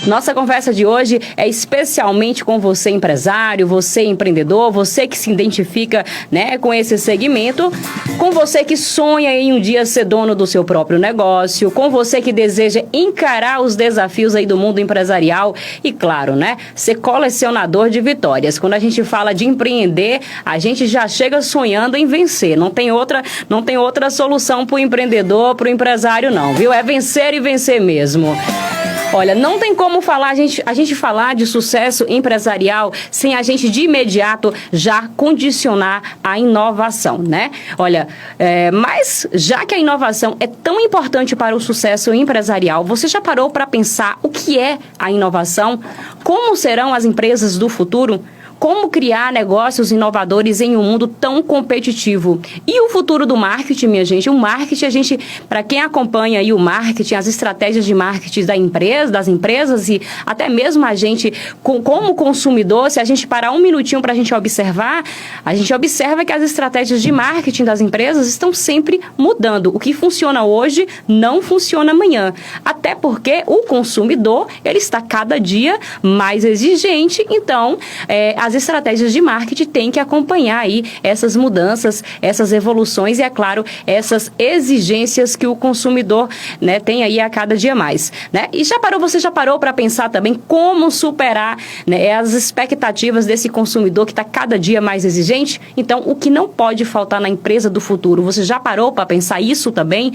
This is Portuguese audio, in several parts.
Nossa conversa de hoje é especialmente com você, empresário, você empreendedor, você que se identifica, né, com esse segmento, com você que sonha em um dia ser dono do seu próprio negócio, com você que deseja encarar os desafios aí do mundo empresarial e, claro, né, ser colecionador de vitórias. Quando a gente fala de empreender, a gente já chega sonhando em vencer. Não tem outra solução para o empreendedor, para o empresário, não, viu? É vencer e vencer mesmo. Olha, não tem como falar, a gente falar de sucesso empresarial sem a gente de imediato já condicionar a inovação, né? Olha, mas já que a inovação é tão importante para o sucesso empresarial, você já parou para pensar o que é a inovação? Como serão as empresas do futuro? Como criar negócios inovadores em um mundo tão competitivo? E o futuro do marketing, minha gente? O marketing, para quem acompanha aí o marketing, as estratégias de marketing das empresas e até mesmo a gente, como consumidor, se a gente parar um minutinho para a gente observar, a gente observa que as estratégias de marketing das empresas estão sempre mudando. O que funciona hoje não funciona amanhã. Até porque o consumidor, ele está cada dia mais exigente, então, as estratégias de marketing têm que acompanhar aí essas mudanças, essas evoluções e, é claro, essas exigências que o consumidor, né, tem aí a cada dia mais, né? E você já parou para pensar também como superar, né, as expectativas desse consumidor que está cada dia mais exigente? Então, o que não pode faltar na empresa do futuro? Você já parou para pensar isso também?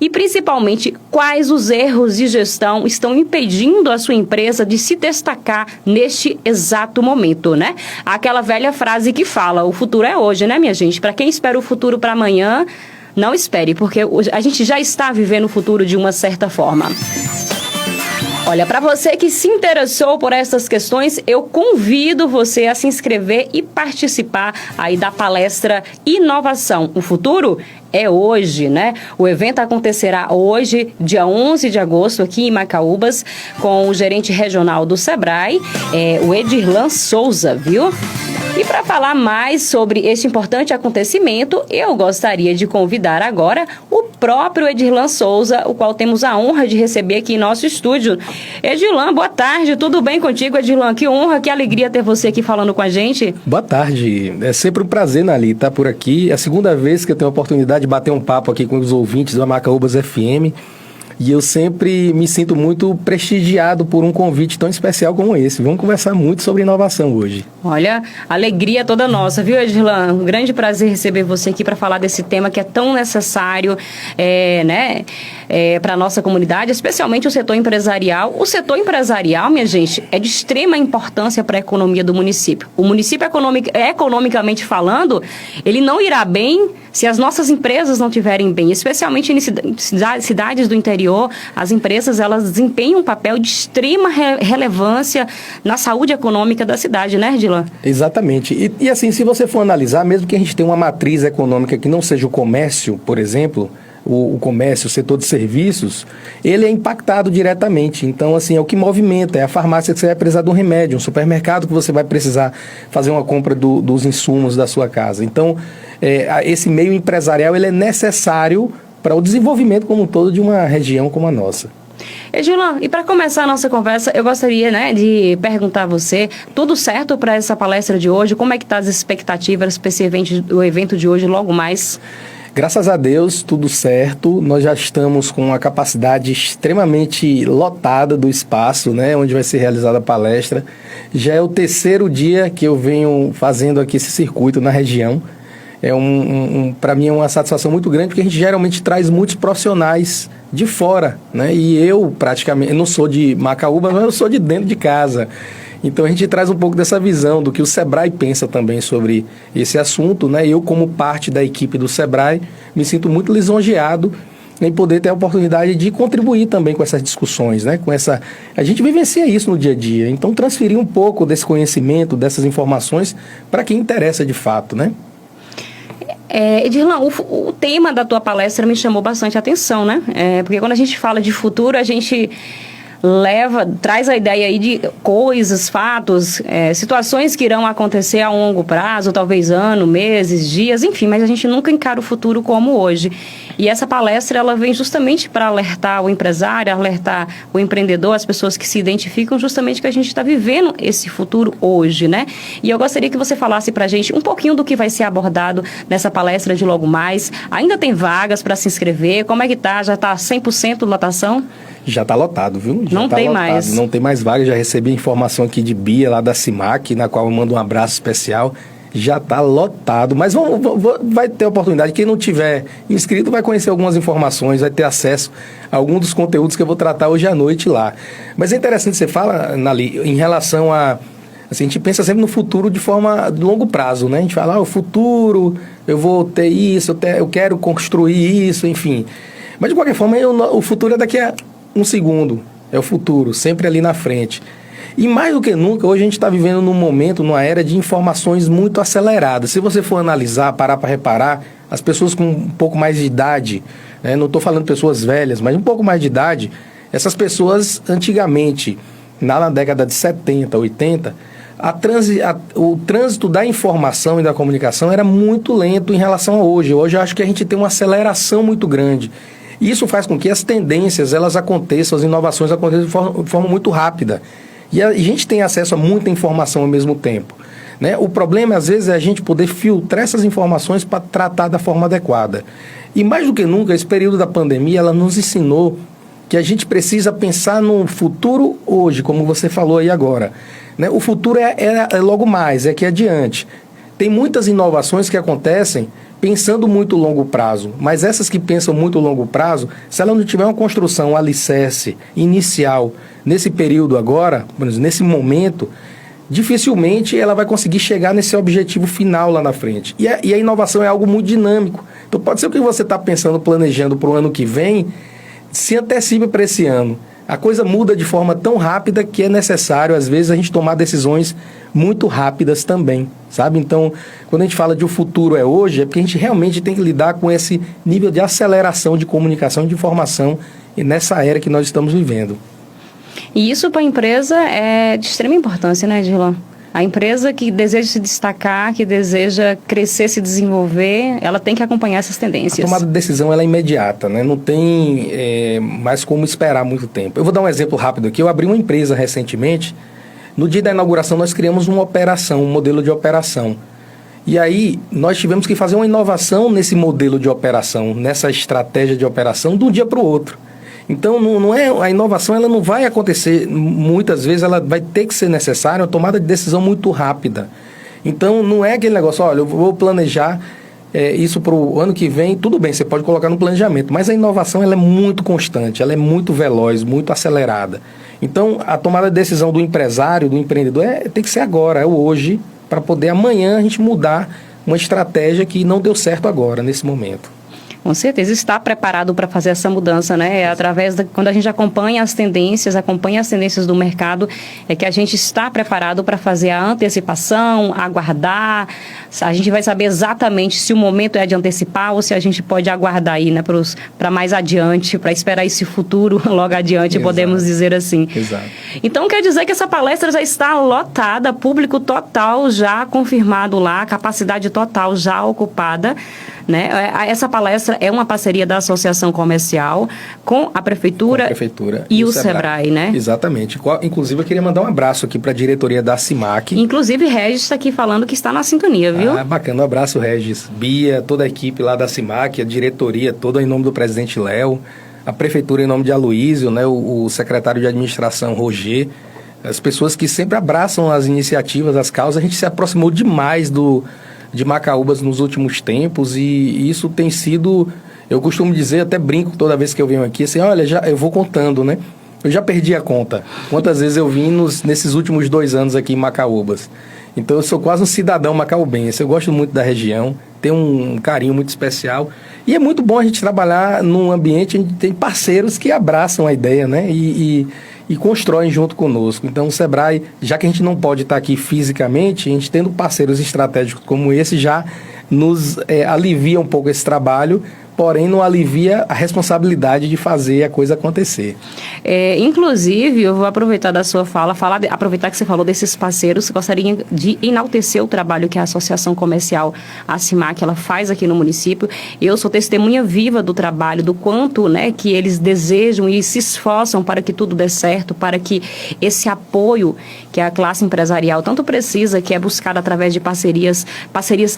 E, principalmente, quais os erros de gestão estão impedindo a sua empresa de se destacar neste exato momento, né? Aquela velha frase que fala, o futuro é hoje, né, minha gente? Para quem espera o futuro para amanhã, não espere, porque a gente já está vivendo o futuro de uma certa forma. Olha, para você que se interessou por essas questões, eu convido você a se inscrever e participar aí da palestra Inovação. O futuro é hoje, né? O evento acontecerá hoje, dia 11 de agosto, aqui em Macaúbas, com o gerente regional do Sebrae, o Edirlan Souza, viu? E para falar mais sobre este importante acontecimento, eu gostaria de convidar agora o próprio Edirlan Souza, o qual temos a honra de receber aqui em nosso estúdio. Edirlan, boa tarde, tudo bem contigo, Edirlan? Que honra, que alegria ter você aqui falando com a gente. Boa tarde, é sempre um prazer, Nali, estar por aqui. É a segunda vez que eu tenho a oportunidade de bater um papo aqui com os ouvintes da Macaúbas FM. E eu sempre me sinto muito prestigiado por um convite tão especial como esse. Vamos conversar muito sobre inovação hoje. Olha, alegria toda nossa, viu, Edirlan? Um grande prazer receber você aqui para falar desse tema que é tão necessário, né, para a nossa comunidade, especialmente o setor empresarial. O setor empresarial, minha gente, é de extrema importância para a economia do município. O município, economicamente falando, ele não irá bem se as nossas empresas não estiverem bem, especialmente em cidades do interior. As empresas, elas desempenham um papel de extrema relevância na saúde econômica da cidade, né, Edirlan? Exatamente. E assim, se você for analisar, mesmo que a gente tenha uma matriz econômica que não seja o comércio, por exemplo, o comércio, o setor de serviços, ele é impactado diretamente. Então, assim, é o que movimenta, é a farmácia que você vai precisar de um remédio, um supermercado que você vai precisar fazer uma compra dos insumos da sua casa. Então, esse meio empresarial, ele é necessário para o desenvolvimento como um todo de uma região como a nossa. Edirlan, e para começar a nossa conversa, eu gostaria, né, de perguntar a você, tudo certo para essa palestra de hoje? Como é que estão as expectativas para esse evento de hoje logo mais? Graças a Deus, tudo certo. Nós já estamos com uma capacidade extremamente lotada do espaço, né, onde vai ser realizada a palestra. Já é o terceiro dia que eu venho fazendo aqui esse circuito na região. Para mim é uma satisfação muito grande, porque a gente geralmente traz muitos profissionais de fora, né? E eu praticamente, eu não sou de Macaúba, mas eu sou de dentro de casa. Então a gente traz um pouco dessa visão do que o Sebrae pensa também sobre esse assunto, né? Eu, como parte da equipe do Sebrae, me sinto muito lisonjeado em poder ter a oportunidade de contribuir também com essas discussões, né? A gente vivencia isso no dia a dia, então transferir um pouco desse conhecimento, dessas informações para quem interessa de fato, né? Edirlan, o tema da tua palestra me chamou bastante atenção, né? Porque quando a gente fala de futuro, a gente traz a ideia aí de coisas, fatos, situações que irão acontecer a longo prazo, talvez ano, meses, dias, enfim, mas a gente nunca encara o futuro como hoje. E essa palestra, ela vem justamente para alertar o empresário, alertar o empreendedor, as pessoas que se identificam justamente que a gente está vivendo esse futuro hoje, né? E eu gostaria que você falasse para a gente um pouquinho do que vai ser abordado nessa palestra de logo mais. Ainda tem vagas para se inscrever? Como é que tá? Já está 100% lotação? Já está lotado, viu? Já não tá tem lotado. mais. Não tem mais vaga. Já recebi informação aqui de Bia, lá da CIMAC, na qual eu mando um abraço especial. Já está lotado, mas vai ter oportunidade. Quem não tiver inscrito vai conhecer algumas informações, vai ter acesso a alguns dos conteúdos que eu vou tratar hoje à noite lá. Mas é interessante você fala, Nali, em relação a... Assim, a gente pensa sempre no futuro de forma de longo prazo, né? A gente fala, o futuro, eu vou ter isso, eu quero construir isso, enfim. Mas de qualquer forma, o futuro é daqui a um segundo. É o futuro, sempre ali na frente. E mais do que nunca, hoje a gente está vivendo num momento, numa era de informações muito aceleradas. Se você for analisar, parar para reparar, as pessoas com um pouco mais de idade, né, não estou falando pessoas velhas, mas um pouco mais de idade, essas pessoas antigamente, na década de 70, 80, o trânsito da informação e da comunicação era muito lento em relação a hoje. Hoje eu acho que a gente tem uma aceleração muito grande. E isso faz com que as tendências, elas aconteçam, as inovações aconteçam de forma muito rápida. E a gente tem acesso a muita informação ao mesmo tempo, né? O problema, às vezes, é a gente poder filtrar essas informações para tratar da forma adequada. E mais do que nunca, esse período da pandemia, ela nos ensinou que a gente precisa pensar no futuro hoje, como você falou aí agora, né? O futuro é logo mais, é aqui adiante. Tem muitas inovações que acontecem pensando muito longo prazo, mas essas que pensam muito longo prazo, se ela não tiver uma construção, um alicerce inicial nesse período agora, nesse momento, dificilmente ela vai conseguir chegar nesse objetivo final lá na frente. E a inovação é algo muito dinâmico. Então pode ser o que você está pensando, planejando para o ano que vem, se antecipe para esse ano. A coisa muda de forma tão rápida que é necessário, às vezes, a gente tomar decisões muito rápidas também, sabe? Então, quando a gente fala de o futuro é hoje, é porque a gente realmente tem que lidar com esse nível de aceleração de comunicação e de informação nessa era que nós estamos vivendo. E isso para a empresa é de extrema importância, né, Dirlan? A empresa que deseja se destacar, que deseja crescer, se desenvolver, ela tem que acompanhar essas tendências. A tomada de decisão ela é imediata, né? Não tem mais como esperar muito tempo. Eu vou dar um exemplo rápido aqui. Eu abri uma empresa recentemente. No dia da inauguração, nós criamos uma operação, um modelo de operação. E aí, nós tivemos que fazer uma inovação nesse modelo de operação, nessa estratégia de operação, de um dia para o outro. Então, não é, a inovação ela não vai acontecer, muitas vezes ela vai ter que ser necessária uma tomada de decisão muito rápida. Então, não é aquele negócio, olha, eu vou planejar isso para o ano que vem, tudo bem, você pode colocar no planejamento, mas a inovação ela é muito constante, ela é muito veloz, muito acelerada. Então, a tomada de decisão do empresário, do empreendedor, tem que ser agora, é o hoje, para poder amanhã a gente mudar uma estratégia que não deu certo agora, nesse momento. Com certeza, está preparado para fazer essa mudança, né? É através quando a gente acompanha as tendências do mercado, é que a gente está preparado para fazer a antecipação, aguardar. A gente vai saber exatamente se o momento é de antecipar ou se a gente pode aguardar aí, né, para mais adiante, para esperar esse futuro logo adiante, exato, podemos dizer assim. Exato. Então, quer dizer que essa palestra já está lotada, público total já confirmado lá, capacidade total já ocupada, né? Essa palestra é uma parceria da Associação Comercial com a Prefeitura e o Sebrae, né? Exatamente. Inclusive, eu queria mandar um abraço aqui para a diretoria da CIMAC. Inclusive, Regis está aqui falando que está na sintonia, viu? Ah, bacana. Um abraço, Regis. Bia, toda a equipe lá da CIMAC, a diretoria toda em nome do presidente Léo, a Prefeitura em nome de Aloísio, né? O secretário de administração, Roger, as pessoas que sempre abraçam as iniciativas, as causas. A gente se aproximou demais de Macaúbas nos últimos tempos e isso tem sido, eu costumo dizer, até brinco toda vez que eu venho aqui, assim, olha, eu vou contando, né? Eu já perdi a conta. Quantas vezes eu vim nesses últimos 2 anos aqui em Macaúbas. Então eu sou quase um cidadão macaúbense, eu gosto muito da região, tenho um carinho muito especial e é muito bom a gente trabalhar num ambiente onde tem parceiros que abraçam a ideia, né? E constroem junto conosco. Então o Sebrae, já que a gente não pode estar aqui fisicamente, a gente tendo parceiros estratégicos como esse já nos alivia um pouco esse trabalho, porém não alivia a responsabilidade de fazer a coisa acontecer. Inclusive, eu vou aproveitar da sua fala, aproveitar que você falou desses parceiros, gostaria de enaltecer o trabalho que a Associação Comercial ACIMAC ela faz aqui no município. Eu sou testemunha viva do trabalho, do quanto, né, que eles desejam e se esforçam para que tudo dê certo, para que esse apoio que a classe empresarial tanto precisa, que é buscado através de parcerias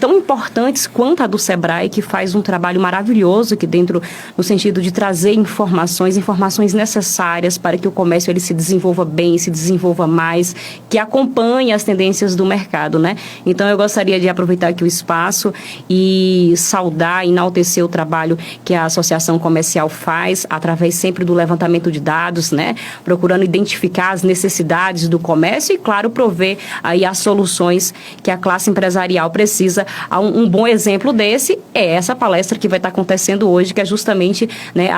tão importantes quanto a do Sebrae, que faz um trabalho maravilhoso aqui dentro, no sentido de trazer informações necessárias para que o comércio ele se desenvolva bem, se desenvolva mais, que acompanhe as tendências do mercado, né? Então, eu gostaria de aproveitar aqui o espaço e saudar, enaltecer o trabalho que a Associação Comercial faz, através sempre do levantamento de dados, né? Procurando identificar as necessidades do comércio e, claro, prover aí as soluções que a classe empresarial precisa. Um bom exemplo desse é essa palestra que vai estar acontecendo hoje, que é justamente, né,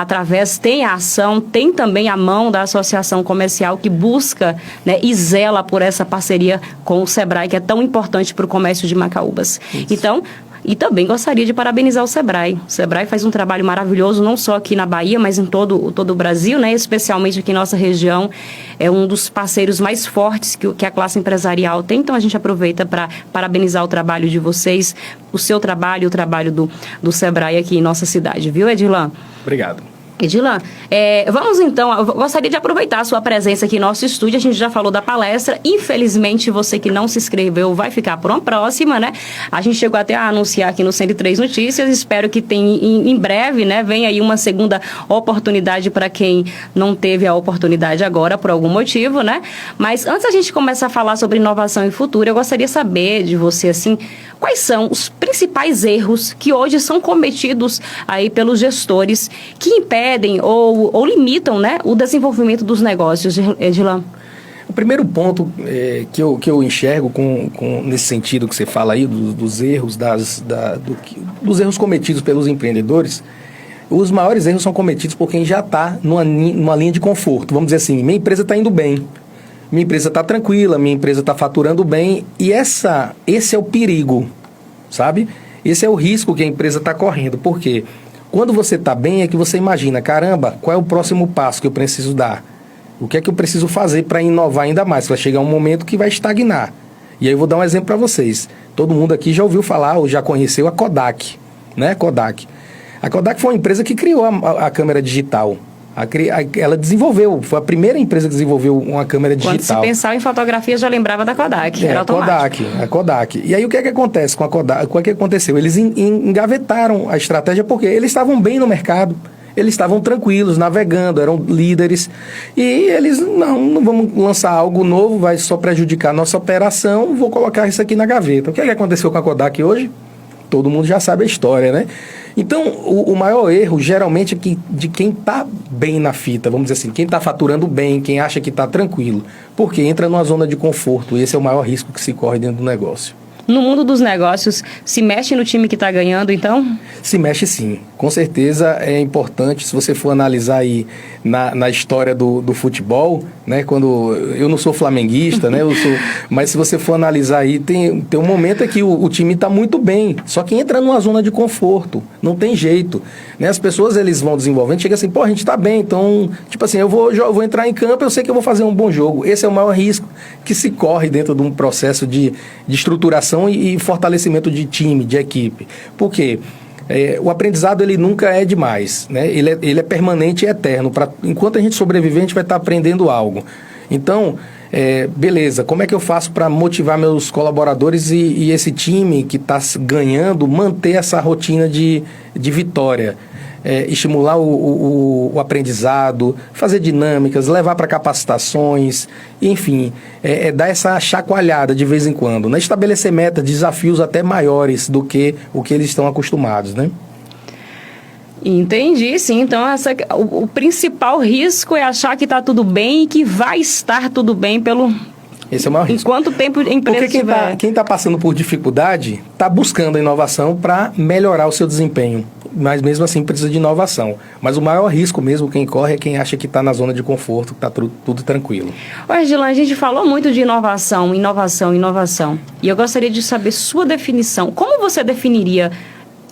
tem a ação, tem também a mão da Associação Comercial que busca, né, e zela por essa parceria com o Sebrae, que é tão importante para o comércio de Macaúbas. Isso. Então, e também gostaria de parabenizar o Sebrae. O Sebrae faz um trabalho maravilhoso, não só aqui na Bahia, mas em todo o Brasil, né? Especialmente aqui em nossa região. É um dos parceiros mais fortes que a classe empresarial tem. Então, a gente aproveita para parabenizar o trabalho de vocês, o seu trabalho e o trabalho do Sebrae aqui em nossa cidade. Viu, Edirlan? Obrigado. Edirlan, vamos então, eu gostaria de aproveitar a sua presença aqui no nosso estúdio. A gente já falou da palestra, infelizmente você que não se inscreveu vai ficar por uma próxima, né? A gente chegou até a anunciar aqui no 103 Notícias, espero que tenha em breve, né? Venha aí uma segunda oportunidade para quem não teve a oportunidade agora por algum motivo, né? Mas antes a gente começar a falar sobre inovação e futuro, eu gostaria de saber de você, assim, quais são os principais erros que hoje são cometidos aí pelos gestores que impedem ou limitam, né, o desenvolvimento dos negócios, Edirlan? O primeiro ponto que eu enxergo nesse sentido que você fala aí, dos erros, dos erros cometidos pelos empreendedores, os maiores erros são cometidos por quem já está numa linha de conforto. Vamos dizer assim, minha empresa está indo bem, minha empresa está tranquila, minha empresa está faturando bem, e esse é o perigo, sabe? Esse é o risco que a empresa está correndo. Por quê? Quando você está bem é que você imagina, caramba, qual é o próximo passo que eu preciso dar? O que é que eu preciso fazer para inovar ainda mais? Vai chegar um momento que vai estagnar. E aí eu vou dar um exemplo para vocês. Todo mundo aqui já ouviu falar ou já conheceu a Kodak, né? Kodak. A Kodak foi uma empresa que criou a câmera digital. Ela desenvolveu, foi a primeira empresa que desenvolveu uma câmera digital. Quando se pensava em fotografia, já lembrava da Kodak, era automático. A Kodak. E aí o que é que acontece com a Kodak? O que é que aconteceu? Eles engavetaram a estratégia porque eles estavam bem no mercado, eles estavam tranquilos, navegando, eram líderes. E eles, não vamos lançar algo novo, vai só prejudicar a nossa operação, vou colocar isso aqui na gaveta. O que é que aconteceu com a Kodak hoje? Todo mundo já sabe a história, né? Então, o maior erro, geralmente, é de quem está bem na fita, vamos dizer assim, quem está faturando bem, quem acha que está tranquilo, porque entra numa zona de conforto, e esse é o maior risco que se corre dentro do negócio. No mundo dos negócios, se mexe no time que está ganhando, então? Se mexe sim. Com certeza é importante, se você for analisar aí na história do futebol, né? Quando eu não sou flamenguista, né? Mas se você for analisar aí, tem um momento em que o time está muito bem, só que entra numa zona de conforto, não tem jeito. Né? As pessoas, eles vão desenvolvendo, chega assim, pô, a gente está bem, então, tipo assim, eu vou entrar em campo, eu sei que eu vou fazer um bom jogo. Esse é o maior risco que se corre dentro de um processo de estruturação e fortalecimento de time, de equipe. Por quê? O aprendizado ele nunca é demais, né? Ele é permanente e eterno. Enquanto a gente sobreviver, a gente vai estar aprendendo algo. Então, beleza, como é que eu faço para motivar meus colaboradores e esse time que está ganhando, manter essa rotina de vitória? Estimular o aprendizado, fazer dinâmicas, levar para capacitações, enfim, dar essa chacoalhada de vez em quando, né? Estabelecer metas, desafios até maiores do que o que eles estão acostumados, né? Entendi, sim. Então, o principal risco é achar que está tudo bem e que vai estar tudo bem Esse é o maior risco. Enquanto tempo a empresa Porque quem está passando por dificuldade está buscando a inovação para melhorar o seu desempenho. Mas mesmo assim precisa de inovação. Mas o maior risco mesmo quem corre é quem acha que está na zona de conforto, que está tudo tranquilo. Edirlan, a gente falou muito de inovação. E eu gostaria de saber sua definição. Como você definiria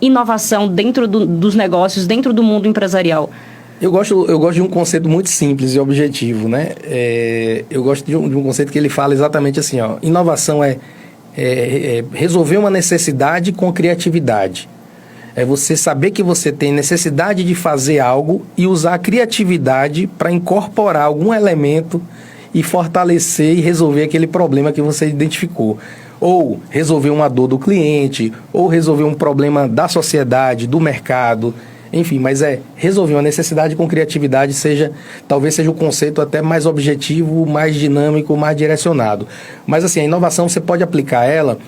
inovação dentro dos negócios, dentro do mundo empresarial? Eu gosto de um conceito muito simples e objetivo, né? Eu gosto de um conceito que ele fala exatamente assim, ó, inovação é resolver uma necessidade com criatividade. É você saber que você tem necessidade de fazer algo e usar a criatividade para incorporar algum elemento e fortalecer e resolver aquele problema que você identificou. Ou resolver uma dor do cliente, ou resolver um problema da sociedade, do mercado, enfim, mas resolver uma necessidade com criatividade talvez seja o conceito até mais objetivo, mais dinâmico, mais direcionado. Mas assim, a inovação você pode aplicar ela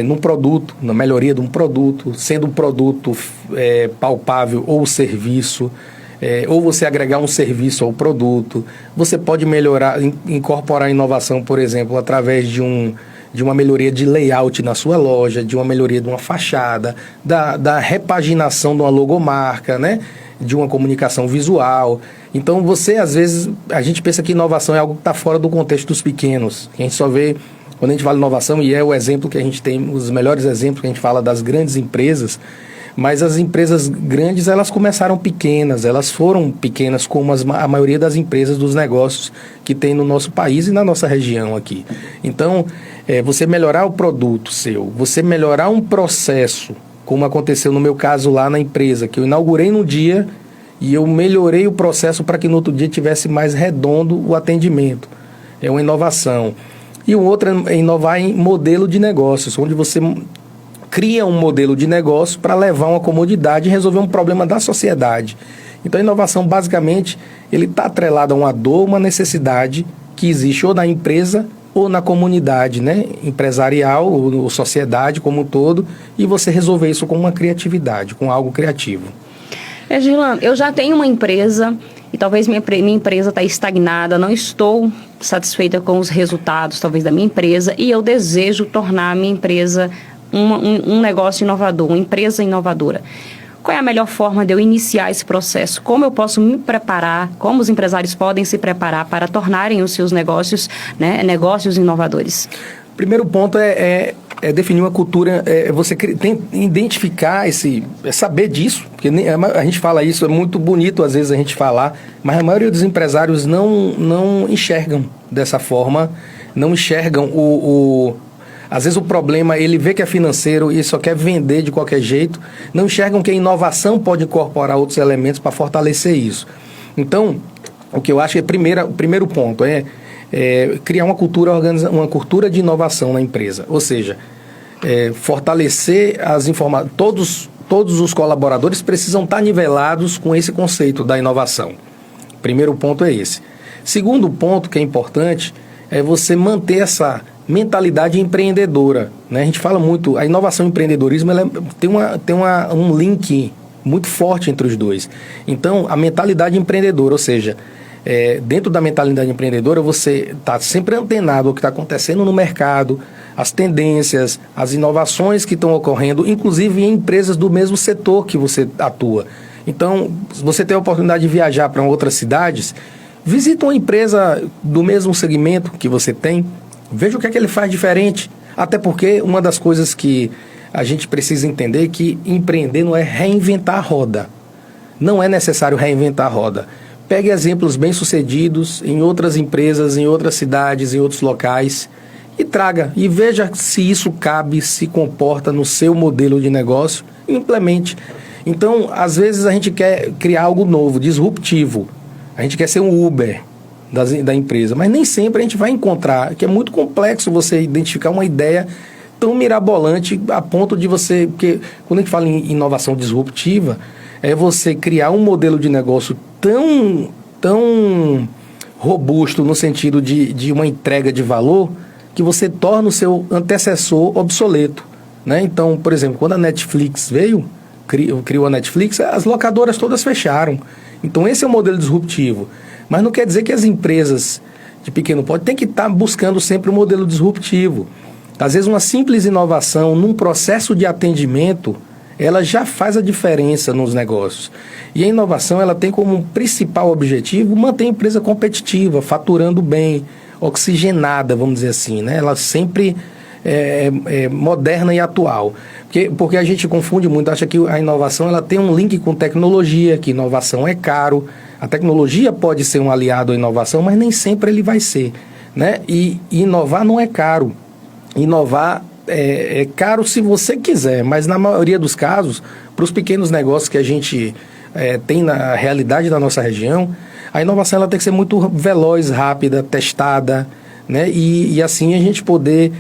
num produto, na melhoria de um produto, sendo um produto palpável ou serviço, ou você agregar um serviço ao produto. Você pode melhorar, incorporar a inovação, por exemplo, através de uma melhoria de layout na sua loja, de uma melhoria de uma fachada, da repaginação de uma logomarca, né? De uma comunicação visual. Então, às vezes, a gente pensa que inovação é algo que está fora do contexto dos pequenos. A gente só vê, quando a gente fala inovação, e é o exemplo que a gente tem, os melhores exemplos que a gente fala das grandes empresas, mas as empresas grandes, elas começaram pequenas, elas foram pequenas como a maioria das empresas dos negócios que tem no nosso país e na nossa região aqui. Então, você melhorar o produto seu, você melhorar um processo, como aconteceu no meu caso lá na empresa, que eu inaugurei no dia e eu melhorei o processo para que no outro dia tivesse mais redondo o atendimento. É uma inovação. E o outro é inovar em modelo de negócios, onde você cria um modelo de negócio para levar uma comodidade e resolver um problema da sociedade. Então, a inovação, basicamente, ele está atrelado a uma dor, uma necessidade que existe ou na empresa ou na comunidade, né? Empresarial ou sociedade como um todo, e você resolver isso com uma criatividade, com algo criativo. Girlan, eu já tenho uma empresa e talvez minha empresa está estagnada, não estou satisfeita com os resultados, talvez, da minha empresa, e eu desejo tornar a minha empresa um negócio inovador, uma empresa inovadora. Qual é a melhor forma de eu iniciar esse processo? Como eu posso me preparar? Como os empresários podem se preparar para tornarem os seus negócios, né, negócios inovadores? Primeiro ponto é definir uma cultura, você identificar saber disso, porque a gente fala isso, é muito bonito às vezes a gente falar, mas a maioria dos empresários não enxergam dessa forma, não enxergam às vezes o problema, ele vê que é financeiro e só quer vender de qualquer jeito, não enxergam que a inovação pode incorporar outros elementos para fortalecer isso. Então, o que eu acho que o primeiro ponto é criar uma cultura de inovação na empresa, ou seja, fortalecer as informações. Todos os colaboradores precisam estar nivelados com esse conceito da inovação. Primeiro ponto é esse. Segundo ponto que é importante é você manter essa mentalidade empreendedora, né? A gente fala muito, a inovação e o empreendedorismo tem um link muito forte entre os dois. Então, a mentalidade empreendedora, ou seja, dentro da mentalidade empreendedora, você está sempre antenado ao que está acontecendo no mercado, as tendências, as inovações que estão ocorrendo, inclusive em empresas do mesmo setor que você atua. Então, se você tem a oportunidade de viajar para outras cidades, visita uma empresa do mesmo segmento que você tem, veja o que é que ele faz diferente. Até porque uma das coisas que a gente precisa entender é que empreender não é reinventar a roda. Não é necessário reinventar a roda. Pegue exemplos bem-sucedidos em outras empresas, em outras cidades, em outros locais e traga. E veja se isso cabe, se comporta no seu modelo de negócio e implemente. Então, às vezes a gente quer criar algo novo, disruptivo. A gente quer ser um Uber da empresa, mas nem sempre a gente vai encontrar, que é muito complexo você identificar uma ideia tão mirabolante a ponto de você, porque quando a gente fala em inovação disruptiva, é você criar um modelo de negócio tão robusto no sentido de uma entrega de valor que você torna o seu antecessor obsoleto, né? Então, por exemplo, quando a Netflix criou a Netflix, as locadoras todas fecharam. Então, esse é o modelo disruptivo. Mas não quer dizer que as empresas de pequeno porte têm que estar buscando sempre um modelo disruptivo. Às vezes, uma simples inovação num processo de atendimento, ela já faz a diferença nos negócios. E a inovação, ela tem como principal objetivo manter a empresa competitiva, faturando bem, oxigenada, vamos dizer assim, né? Ela sempre moderna e atual. Porque a gente confunde muito, acha que a inovação ela tem um link com tecnologia, que inovação é caro. A tecnologia pode ser um aliado à inovação, mas nem sempre ele vai ser, né? E inovar não é caro. Inovar é caro se você quiser, mas na maioria dos casos, para os pequenos negócios que a gente tem na realidade da nossa região, a inovação ela tem que ser muito veloz, rápida, testada, né? E assim a gente poder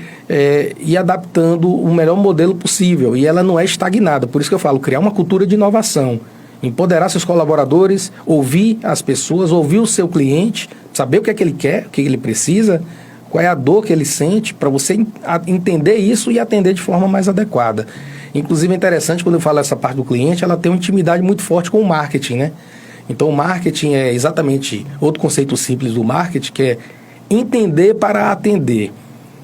ir adaptando o melhor modelo possível. E ela não é estagnada, por isso que eu falo, criar uma cultura de inovação, empoderar seus colaboradores, ouvir as pessoas, ouvir o seu cliente, saber o que é que ele quer, o que ele precisa, qual é a dor que ele sente, para você entender isso e atender de forma mais adequada. Inclusive é interessante, quando eu falo essa parte do cliente, ela tem uma intimidade muito forte com o marketing, né? Então o marketing é exatamente outro conceito simples do marketing, que é entender para atender.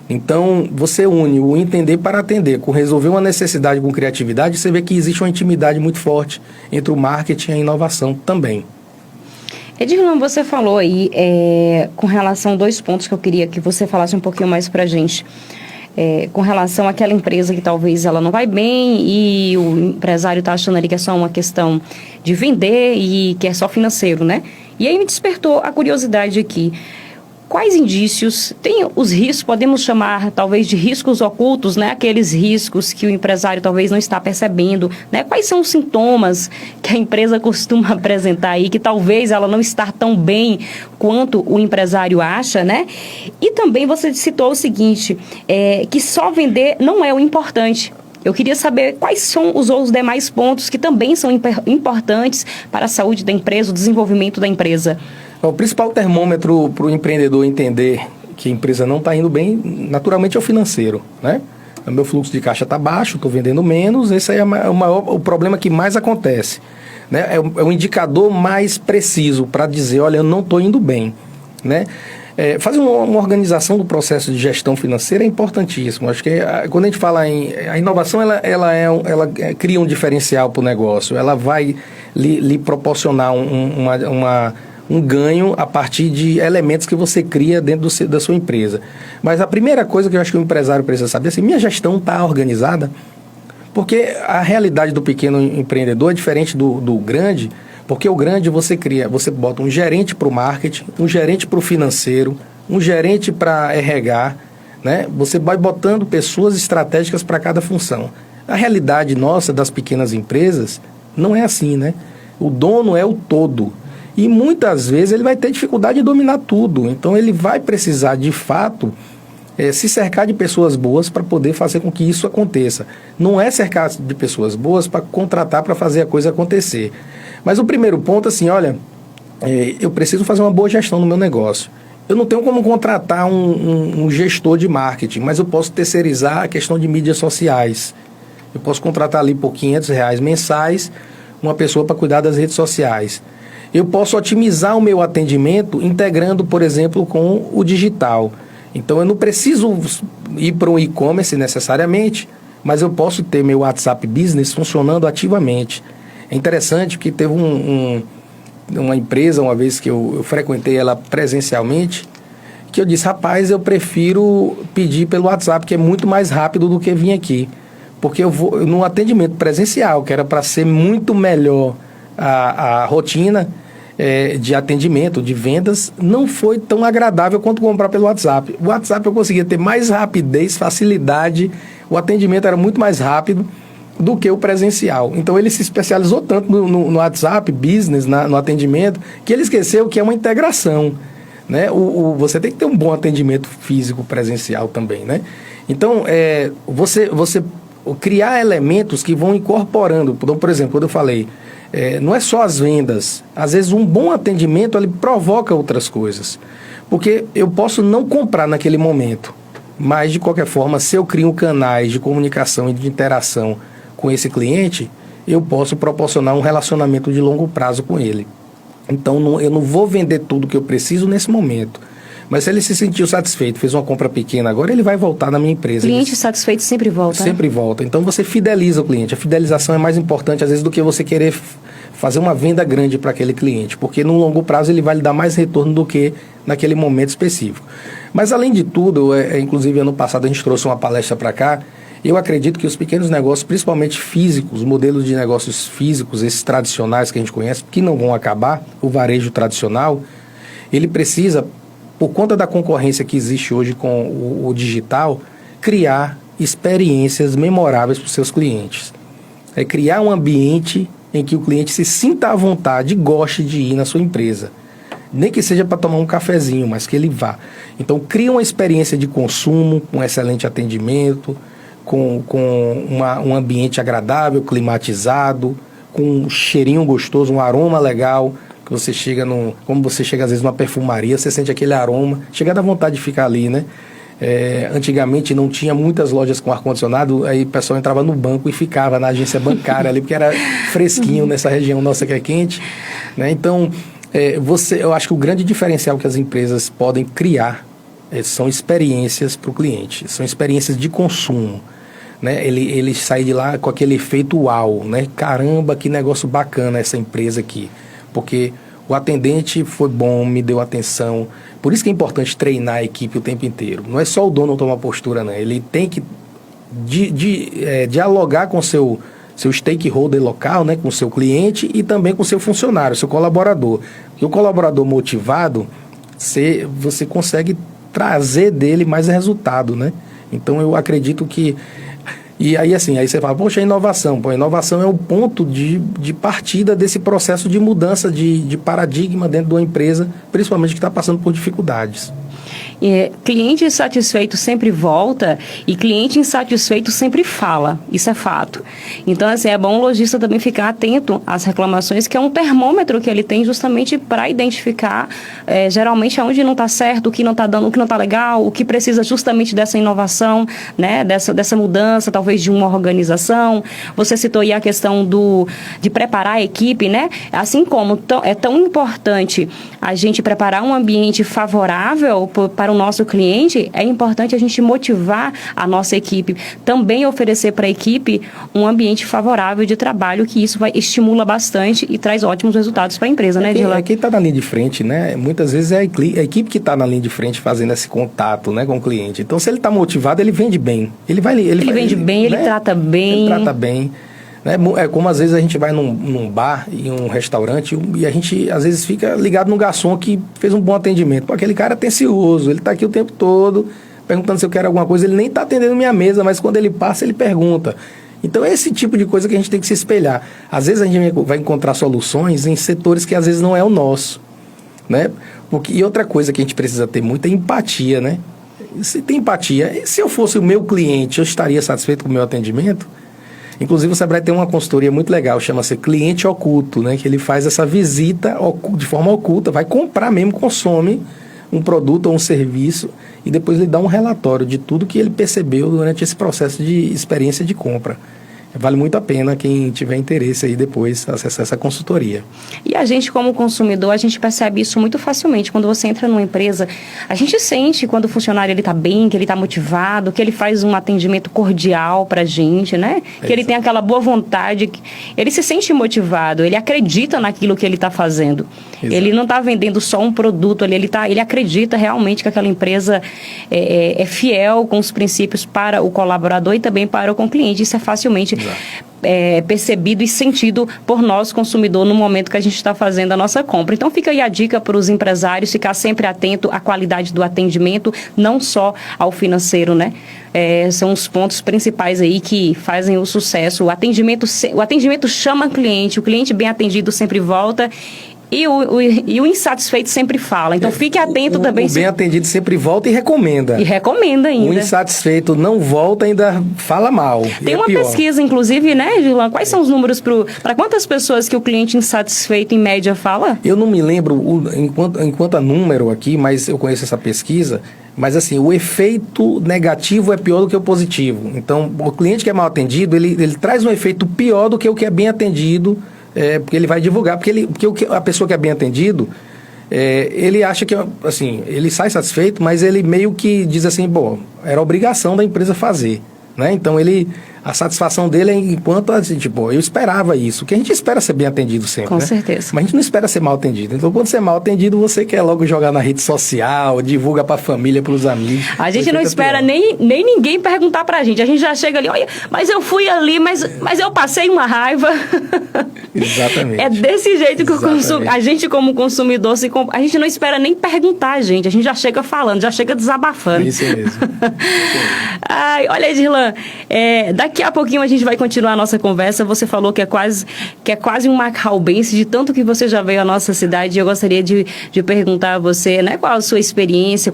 Então você une o entender para atender com resolver uma necessidade com criatividade, você vê que existe uma intimidade muito forte entre o marketing e a inovação também. Edilon, você falou aí com relação a 2 pontos que eu queria que você falasse um pouquinho mais para a gente. Com relação àquela empresa que talvez ela não vai bem e o empresário está achando ali que é só uma questão de vender e que é só financeiro, né? E aí me despertou a curiosidade aqui. Quais indícios, tem os riscos, podemos chamar talvez de riscos ocultos, né? Aqueles riscos que o empresário talvez não está percebendo, né? Quais são os sintomas que a empresa costuma apresentar aí, que talvez ela não está tão bem quanto o empresário acha, né? E também você citou o seguinte, que só vender não é o importante. Eu queria saber quais são os demais pontos que também são importantes para a saúde da empresa, o desenvolvimento da empresa. O principal termômetro para o empreendedor entender que a empresa não está indo bem, naturalmente, é o financeiro, né? O meu fluxo de caixa está baixo, estou vendendo menos, esse aí é o problema que mais acontece, né? É o indicador mais preciso para dizer, olha, eu não estou indo bem, né? Fazer uma organização do processo de gestão financeira é importantíssimo. Acho que quando a gente fala a inovação, ela cria um diferencial para o negócio, ela vai lhe proporcionar um ganho a partir de elementos que você cria dentro da sua empresa. Mas a primeira coisa que eu acho que o empresário precisa saber é se minha gestão está organizada, porque a realidade do pequeno empreendedor é diferente do grande, porque o grande você bota um gerente para o marketing, um gerente para o financeiro, um gerente para RH, né? Você vai botando pessoas estratégicas para cada função. A realidade nossa das pequenas empresas não é assim, né? O dono é o todo. E muitas vezes ele vai ter dificuldade de dominar tudo. Então ele vai precisar, de fato, se cercar de pessoas boas para poder fazer com que isso aconteça. Não é cercar de pessoas boas para contratar para fazer a coisa acontecer. Mas o primeiro ponto, assim, olha, eu preciso fazer uma boa gestão no meu negócio. Eu não tenho como contratar um gestor de marketing, mas eu posso terceirizar a questão de mídias sociais. Eu posso contratar ali por R$500 mensais uma pessoa para cuidar das redes sociais. Eu posso otimizar o meu atendimento integrando, por exemplo, com o digital. Então, eu não preciso ir para um e-commerce necessariamente, mas eu posso ter meu WhatsApp Business funcionando ativamente. É interessante porque teve uma empresa, uma vez que eu frequentei ela presencialmente, que eu disse, rapaz, eu prefiro pedir pelo WhatsApp, que é muito mais rápido do que vir aqui. Porque eu vou no atendimento presencial, que era para ser muito melhor a rotina de atendimento, de vendas, não foi tão agradável quanto comprar pelo WhatsApp. O WhatsApp eu conseguia ter mais rapidez, facilidade, o atendimento era muito mais rápido do que o presencial. Então ele se especializou tanto no WhatsApp Business, no atendimento, que ele esqueceu que é uma integração, né? Você tem que ter um bom atendimento físico presencial também, né? Então, você criar elementos que vão incorporando. Então, por exemplo, quando eu falei, não é só as vendas. Às vezes um bom atendimento ele provoca outras coisas. Porque eu posso não comprar naquele momento, mas de qualquer forma, se eu crio canais de comunicação e de interação com esse cliente, eu posso proporcionar um relacionamento de longo prazo com ele. Então, eu não vou vender tudo que eu preciso nesse momento. Mas se ele se sentiu satisfeito, fez uma compra pequena agora, ele vai voltar na minha empresa. Cliente satisfeito sempre volta. Sempre volta. Então, você fideliza o cliente. A fidelização é mais importante, às vezes, do que você querer fazer uma venda grande para aquele cliente. Porque, no longo prazo, ele vai lhe dar mais retorno do que naquele momento específico. Mas, além de tudo, inclusive ano passado a gente trouxe uma palestra para cá, eu acredito que os pequenos negócios, principalmente físicos, modelos de negócios físicos, esses tradicionais que a gente conhece, que não vão acabar, o varejo tradicional, ele precisa, por conta da concorrência que existe hoje com o digital, criar experiências memoráveis para os seus clientes. É criar um ambiente em que o cliente se sinta à vontade e goste de ir na sua empresa. Nem que seja para tomar um cafezinho, mas que ele vá. Então, cria uma experiência de consumo, com excelente atendimento, com um ambiente agradável, climatizado, com um cheirinho gostoso, um aroma legal, que você chega como você chega às vezes numa perfumaria, você sente aquele aroma, chega da vontade de ficar ali, né? Antigamente não tinha muitas lojas com ar-condicionado, aí o pessoal entrava no banco e ficava na agência bancária ali, porque era fresquinho nessa região nossa que é quente, né? Então, eu acho que o grande diferencial que as empresas podem criar são experiências para o cliente, são experiências de consumo, né? Ele sai de lá com aquele efeito uau, né? Caramba, que negócio bacana essa empresa aqui, porque o atendente foi bom, me deu atenção. Por isso que é importante treinar a equipe o tempo inteiro. Não é só o dono tomar postura, não. Ele tem que dialogar com o seu stakeholder local, né? Com o seu cliente e também com o seu funcionário, seu colaborador. Porque o colaborador motivado, você consegue trazer dele mais resultado, né? Então, eu acredito que... E aí, assim, aí você fala, poxa, a inovação. Pô, a inovação é o ponto de partida desse processo de mudança de paradigma dentro de uma empresa, principalmente que está passando por dificuldades. Cliente insatisfeito sempre volta e cliente insatisfeito sempre fala, isso é fato. Então, assim, é bom o lojista também ficar atento às reclamações, que é um termômetro que ele tem justamente para identificar geralmente aonde não está certo, o que não está dando, o que não está legal, o que precisa justamente dessa inovação, né, dessa mudança, talvez de uma organização. Você citou aí a questão de preparar a equipe, né? Assim como é tão importante a gente preparar um ambiente favorável para o nosso cliente, é importante a gente motivar a nossa equipe, também oferecer para a equipe um ambiente favorável de trabalho, que isso estimula bastante e traz ótimos resultados para a empresa, né, Dila? Quem está na linha de frente, né? Muitas vezes é a equipe que está na linha de frente fazendo esse contato, né, com o cliente. Então, se ele está motivado, ele vende bem. Ele vende bem, ele trata bem. Ele trata bem. É como às vezes a gente vai num bar, em um restaurante, e a gente às vezes fica ligado no garçom que fez um bom atendimento. Pô, aquele cara é atencioso, ele está aqui o tempo todo perguntando se eu quero alguma coisa, ele nem está atendendo minha mesa, mas quando ele passa, ele pergunta. Então é esse tipo de coisa que a gente tem que se espelhar. Às vezes a gente vai encontrar soluções em setores que às vezes não é o nosso, né? E outra coisa que a gente precisa ter muita empatia, né? Se tem empatia, se eu fosse o meu cliente, eu estaria satisfeito com o meu atendimento? Inclusive o Sebrae tem uma consultoria muito legal, chama-se Cliente Oculto, né? Que ele faz essa visita de forma oculta, vai comprar mesmo, consome um produto ou um serviço e depois ele dá um relatório de tudo que ele percebeu durante esse processo de experiência de compra. Vale muito a pena quem tiver interesse aí depois acessar essa consultoria. E a gente, como consumidor, a gente percebe isso muito facilmente. Quando você entra numa empresa, a gente sente quando o funcionário está bem, que ele está motivado, que ele faz um atendimento cordial para a gente, né? Que ele tem aquela boa vontade, ele se sente motivado, ele acredita naquilo que ele está fazendo. Exato. Ele não está vendendo só um produto ali, ele acredita realmente que aquela empresa é fiel com os princípios para o colaborador e também para o cliente. Isso é facilmente percebido e sentido por nós, consumidor, no momento que a gente está fazendo a nossa compra. Então, fica aí a dica para os empresários ficar sempre atento à qualidade do atendimento, não só ao financeiro, né? São os pontos principais aí que fazem o sucesso. O atendimento chama o cliente bem atendido sempre volta. E o insatisfeito sempre fala. Então, fique atento também. O bem atendido sempre volta e recomenda. E recomenda ainda. O insatisfeito não volta, ainda fala mal. Tem uma pesquisa, inclusive, né, Gilan? Quais são os números para quantas pessoas que o cliente insatisfeito, em média, fala? Eu não me lembro enquanto a número aqui, mas eu conheço essa pesquisa. Mas, assim, o efeito negativo é pior do que o positivo. Então, o cliente que é mal atendido, ele traz um efeito pior do que o que é bem atendido. Porque ele vai divulgar, porque a pessoa que é bem atendido, ele acha que, assim, ele sai satisfeito, mas ele meio que diz assim, bom, era obrigação da empresa fazer, né? Então, A satisfação dele é enquanto, assim, tipo, eu esperava isso, que a gente espera ser bem atendido sempre, Com né? certeza. Mas a gente não espera ser mal atendido. Então, quando você é mal atendido, você quer logo jogar na rede social, divulga pra família, pros amigos. A gente não espera nem ninguém perguntar pra gente. A gente já chega ali, olha, mas eu fui ali, mas eu passei uma raiva. Exatamente. É desse jeito que a gente, como consumidor, a gente não espera nem perguntar, gente. A gente já chega falando, já chega desabafando. Isso mesmo. Ai, olha, Edirlan, daqui a pouquinho a gente vai continuar a nossa conversa. Você falou que é quase um macaubense, de tanto que você já veio à nossa cidade. Eu gostaria de perguntar a você, né, qual a sua experiência,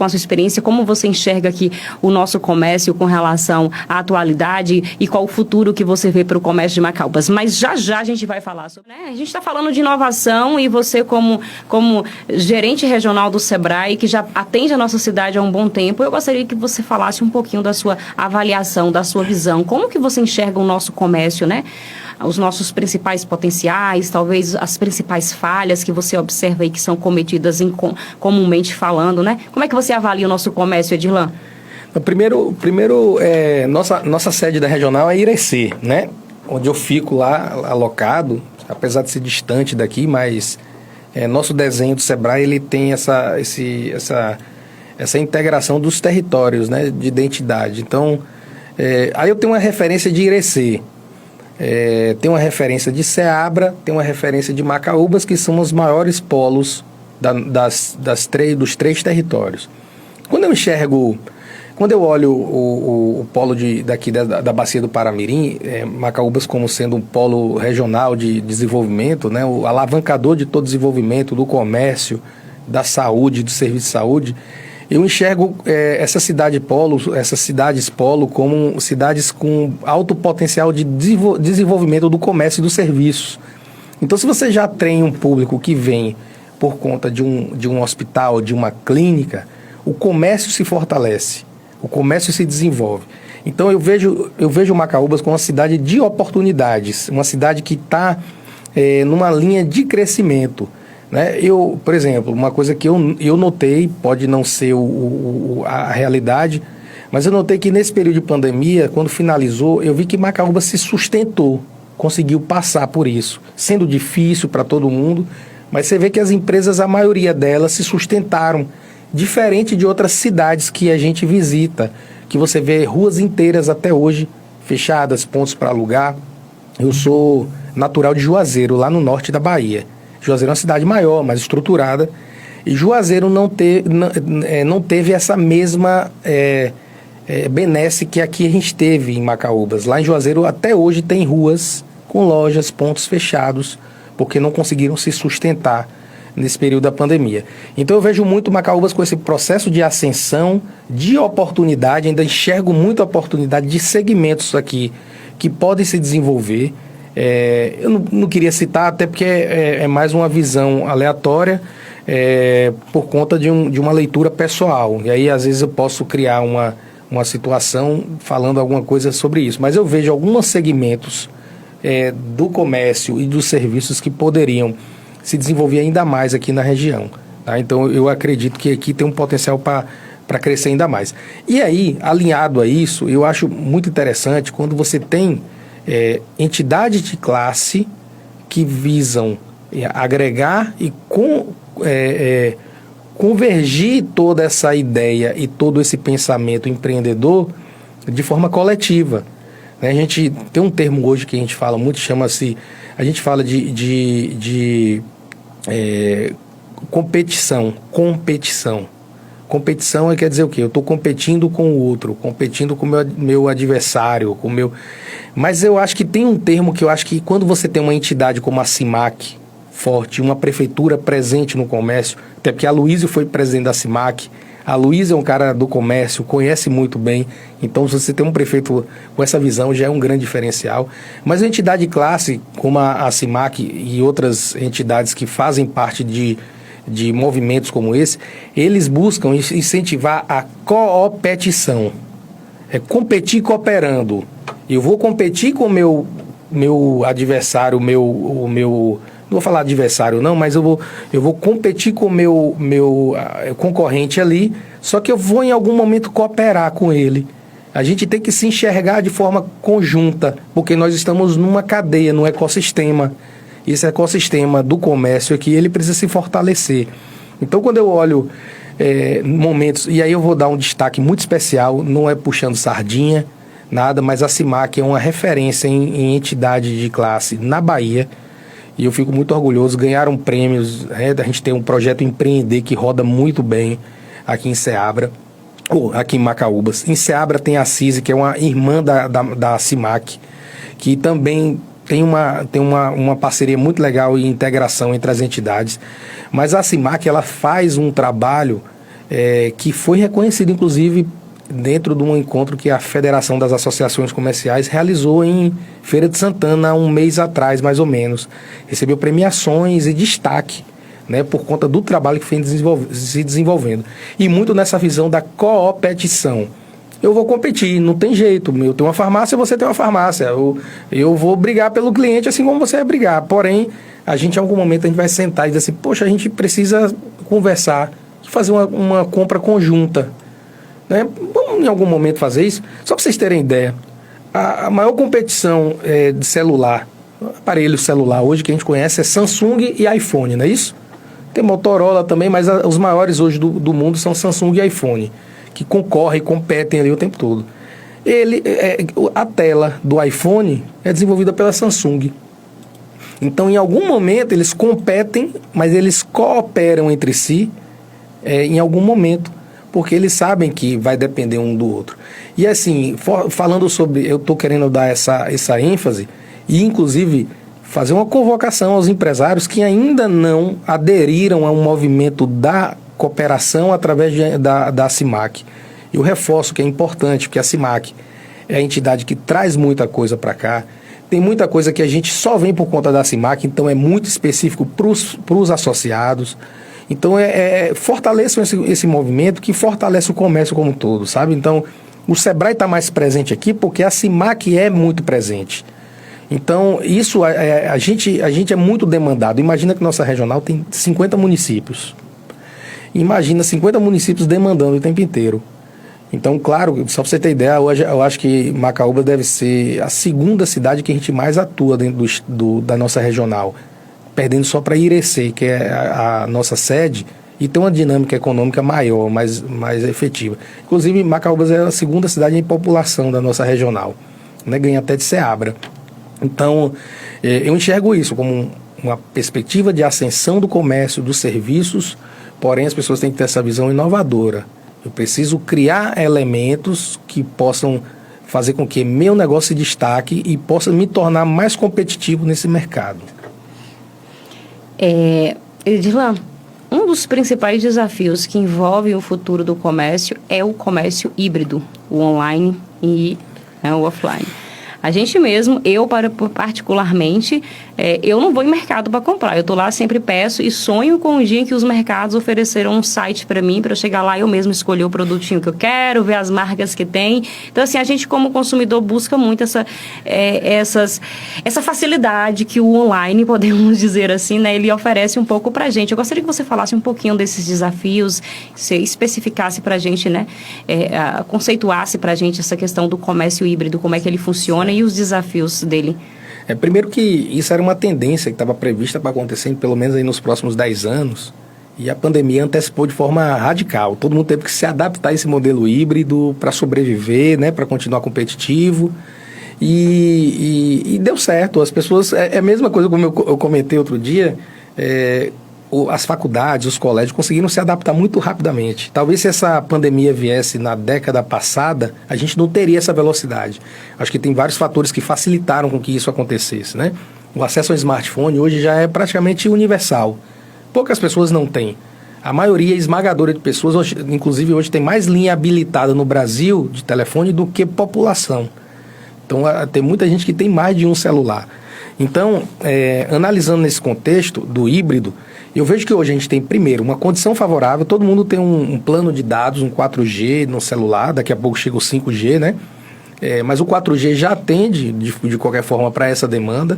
como você enxerga aqui o nosso comércio com relação à atualidade e qual o futuro que você vê para o comércio de Macaúbas. Mas já a gente vai falar sobre... Né? A gente está falando de inovação e você como gerente regional do Sebrae, que já atende a nossa cidade há um bom tempo, eu gostaria que você falasse um pouquinho da sua avaliação, da sua visão. Como que você enxerga o nosso comércio, né? Os nossos principais potenciais, talvez as principais falhas que você observa aí que são cometidas comumente falando, né? Como é que você avalia o nosso comércio, Edirlan? Primeiro nossa sede da regional é Irecê, né? Onde eu fico lá alocado, apesar de ser distante daqui, mas nosso desenho do Sebrae, ele tem essa integração dos territórios, né, de identidade. Então, aí eu tenho uma referência de Irecê, tem uma referência de Ceabra, tem uma referência de Macaúbas, que são os maiores polos dos três territórios. Quando eu olho o polo daqui da Bacia do Paramirim, Macaúbas como sendo um polo regional de desenvolvimento, né, o alavancador de todo desenvolvimento, do comércio, da saúde, do serviço de saúde, eu enxergo essas cidades polo como cidades com alto potencial de desenvolvimento do comércio e dos serviços. Então, se você já tem um público que vem por conta de um hospital, de uma clínica, o comércio se fortalece. O comércio se desenvolve. Então, eu vejo Macaúbas como uma cidade de oportunidades, uma cidade que está numa linha de crescimento, né? Por exemplo, uma coisa que eu notei, pode não ser a realidade, mas eu notei que nesse período de pandemia, quando finalizou, eu vi que Macaúbas se sustentou, conseguiu passar por isso, sendo difícil para todo mundo, mas você vê que as empresas, a maioria delas, se sustentaram, diferente de outras cidades que a gente visita, que você vê ruas inteiras até hoje fechadas, pontos para alugar. Eu sou natural de Juazeiro, lá no norte da Bahia. Juazeiro é uma cidade maior, mais estruturada, e Juazeiro não teve essa mesma benesse que aqui a gente teve em Macaúbas. Lá em Juazeiro até hoje tem ruas com lojas, pontos fechados, porque não conseguiram se sustentar nesse período da pandemia. Então eu vejo muito Macaúbas com esse processo de ascensão, de oportunidade, ainda enxergo muita oportunidade de segmentos aqui que podem se desenvolver. Eu não queria citar, até porque é mais uma visão aleatória, por conta de uma leitura pessoal. E aí às vezes eu posso criar uma situação falando alguma coisa sobre isso. Mas eu vejo alguns segmentos do comércio e dos serviços que poderiam se desenvolver ainda mais aqui na região, tá? Então eu acredito que aqui tem um potencial para crescer ainda mais. E aí, alinhado a isso, eu acho muito interessante quando você tem entidades de classe que visam agregar e convergir toda essa ideia e todo esse pensamento empreendedor de forma coletiva. A gente tem um termo hoje que a gente fala muito, a gente fala de competição. Competição quer dizer o quê? Eu estou competindo com o outro, competindo com o meu adversário, Mas eu acho que tem um termo que eu acho que quando você tem uma entidade como a CIMAC forte, uma prefeitura presente no comércio, até porque a Luísio foi presidente da CIMAC, a Luísa é um cara do comércio, conhece muito bem. Então, se você tem um prefeito com essa visão, já é um grande diferencial. Mas a entidade de classe, como a CIMAC e outras entidades que fazem parte de movimentos como esse, eles buscam incentivar a coopetição. É competir cooperando. Eu vou competir com o meu adversário, não vou falar adversário não, mas eu vou competir com o meu concorrente ali, só que eu vou em algum momento cooperar com ele. A gente tem que se enxergar de forma conjunta, porque nós estamos numa cadeia, num ecossistema. Esse ecossistema do comércio aqui, ele precisa se fortalecer. Então, quando eu olho momentos, e aí eu vou dar um destaque muito especial, não é puxando sardinha, nada, mas a CIMAC é uma referência em entidade de classe na Bahia, e eu fico muito orgulhoso. Ganharam prêmios, a gente tem um projeto Empreender que roda muito bem aqui em Ceabra, ou aqui em Macaúbas. Em Ceabra tem a CISI, que é uma irmã da CIMAC, que também tem uma parceria muito legal e integração entre as entidades. Mas a CIMAC, ela faz um trabalho que foi reconhecido, inclusive, dentro de um encontro que a Federação das Associações Comerciais realizou em Feira de Santana há um mês atrás, mais ou menos. Recebeu premiações e destaque, né, por conta do trabalho que vem se desenvolvendo. E muito nessa visão da competição. Eu vou competir, não tem jeito. Eu tenho uma farmácia, você tem uma farmácia. Eu vou brigar pelo cliente assim como você vai brigar. Porém, a gente, em algum momento, a gente vai sentar e dizer assim, poxa, a gente precisa conversar, fazer uma compra conjunta. Né? Vamos, em algum momento, fazer isso? Só para vocês terem ideia, a maior competição de celular, aparelho celular hoje que a gente conhece é Samsung e iPhone, não é isso? Tem Motorola também, mas os maiores hoje do mundo são Samsung e iPhone, que concorrem, competem ali o tempo todo. A tela do iPhone é desenvolvida pela Samsung. Então, em algum momento, eles competem, mas eles cooperam entre si em algum momento, porque eles sabem que vai depender um do outro. E assim, falando sobre, eu estou querendo dar essa ênfase, e inclusive fazer uma convocação aos empresários que ainda não aderiram a um movimento da cooperação através da CIMAC. Eu reforço que é importante, porque a CIMAC é a entidade que traz muita coisa para cá. Tem muita coisa que a gente só vem por conta da CIMAC, então é muito específico para os associados. Então, fortaleçam esse movimento que fortalece o comércio como um todo, sabe? Então, o Sebrae está mais presente aqui porque a CIMAC é muito presente. Então, isso a gente é muito demandado. Imagina que nossa regional tem 50 municípios. Imagina 50 municípios demandando o tempo inteiro. Então, claro, só para você ter ideia, hoje eu acho que Macaúba deve ser a segunda cidade que a gente mais atua dentro da nossa regional, perdendo só para Irecê, que é a nossa sede, e tem uma dinâmica econômica maior, mais efetiva. Inclusive, Macaúbas é a segunda cidade em população da nossa regional, né? Ganha até de Ceabra. Então, eu enxergo isso como uma perspectiva de ascensão do comércio, dos serviços, porém as pessoas têm que ter essa visão inovadora. Eu preciso criar elementos que possam fazer com que meu negócio se destaque e possa me tornar mais competitivo nesse mercado. Edilan, um dos principais desafios que envolvem o futuro do comércio é o comércio híbrido, o online e o offline. A gente mesmo, particularmente, eu não vou em mercado para comprar. Eu estou lá, sempre peço e sonho com o dia em que os mercados ofereceram um site para mim, para eu chegar lá e eu mesmo escolher o produtinho que eu quero, ver as marcas que tem. Então, assim, a gente como consumidor busca muito essa facilidade que o online, podemos dizer assim, né, ele oferece um pouco para a gente. Eu gostaria que você falasse um pouquinho desses desafios, você especificasse para a gente, né, conceituasse para a gente essa questão do comércio híbrido, como é que ele funciona e os desafios dele. Primeiro que isso era uma tendência que estava prevista para acontecer pelo menos aí nos próximos 10 anos, e a pandemia antecipou de forma radical. Todo mundo teve que se adaptar a esse modelo híbrido para sobreviver, né, para continuar competitivo, e deu certo. As pessoas, é a mesma coisa como eu comentei outro dia, as faculdades, os colégios conseguiram se adaptar muito rapidamente. Talvez se essa pandemia viesse na década passada, a gente não teria essa velocidade. Acho que tem vários fatores que facilitaram com que isso acontecesse, né? O acesso ao smartphone hoje já é praticamente universal. Poucas pessoas não têm. A maioria esmagadora de pessoas, hoje, inclusive hoje tem mais linha habilitada no Brasil de telefone do que população. Então tem muita gente que tem mais de um celular. Então, analisando nesse contexto do híbrido, eu vejo que hoje a gente tem, primeiro, uma condição favorável, todo mundo tem um plano de dados, um 4G no celular, daqui a pouco chega o 5G, né? Mas o 4G já atende, de qualquer forma, para essa demanda.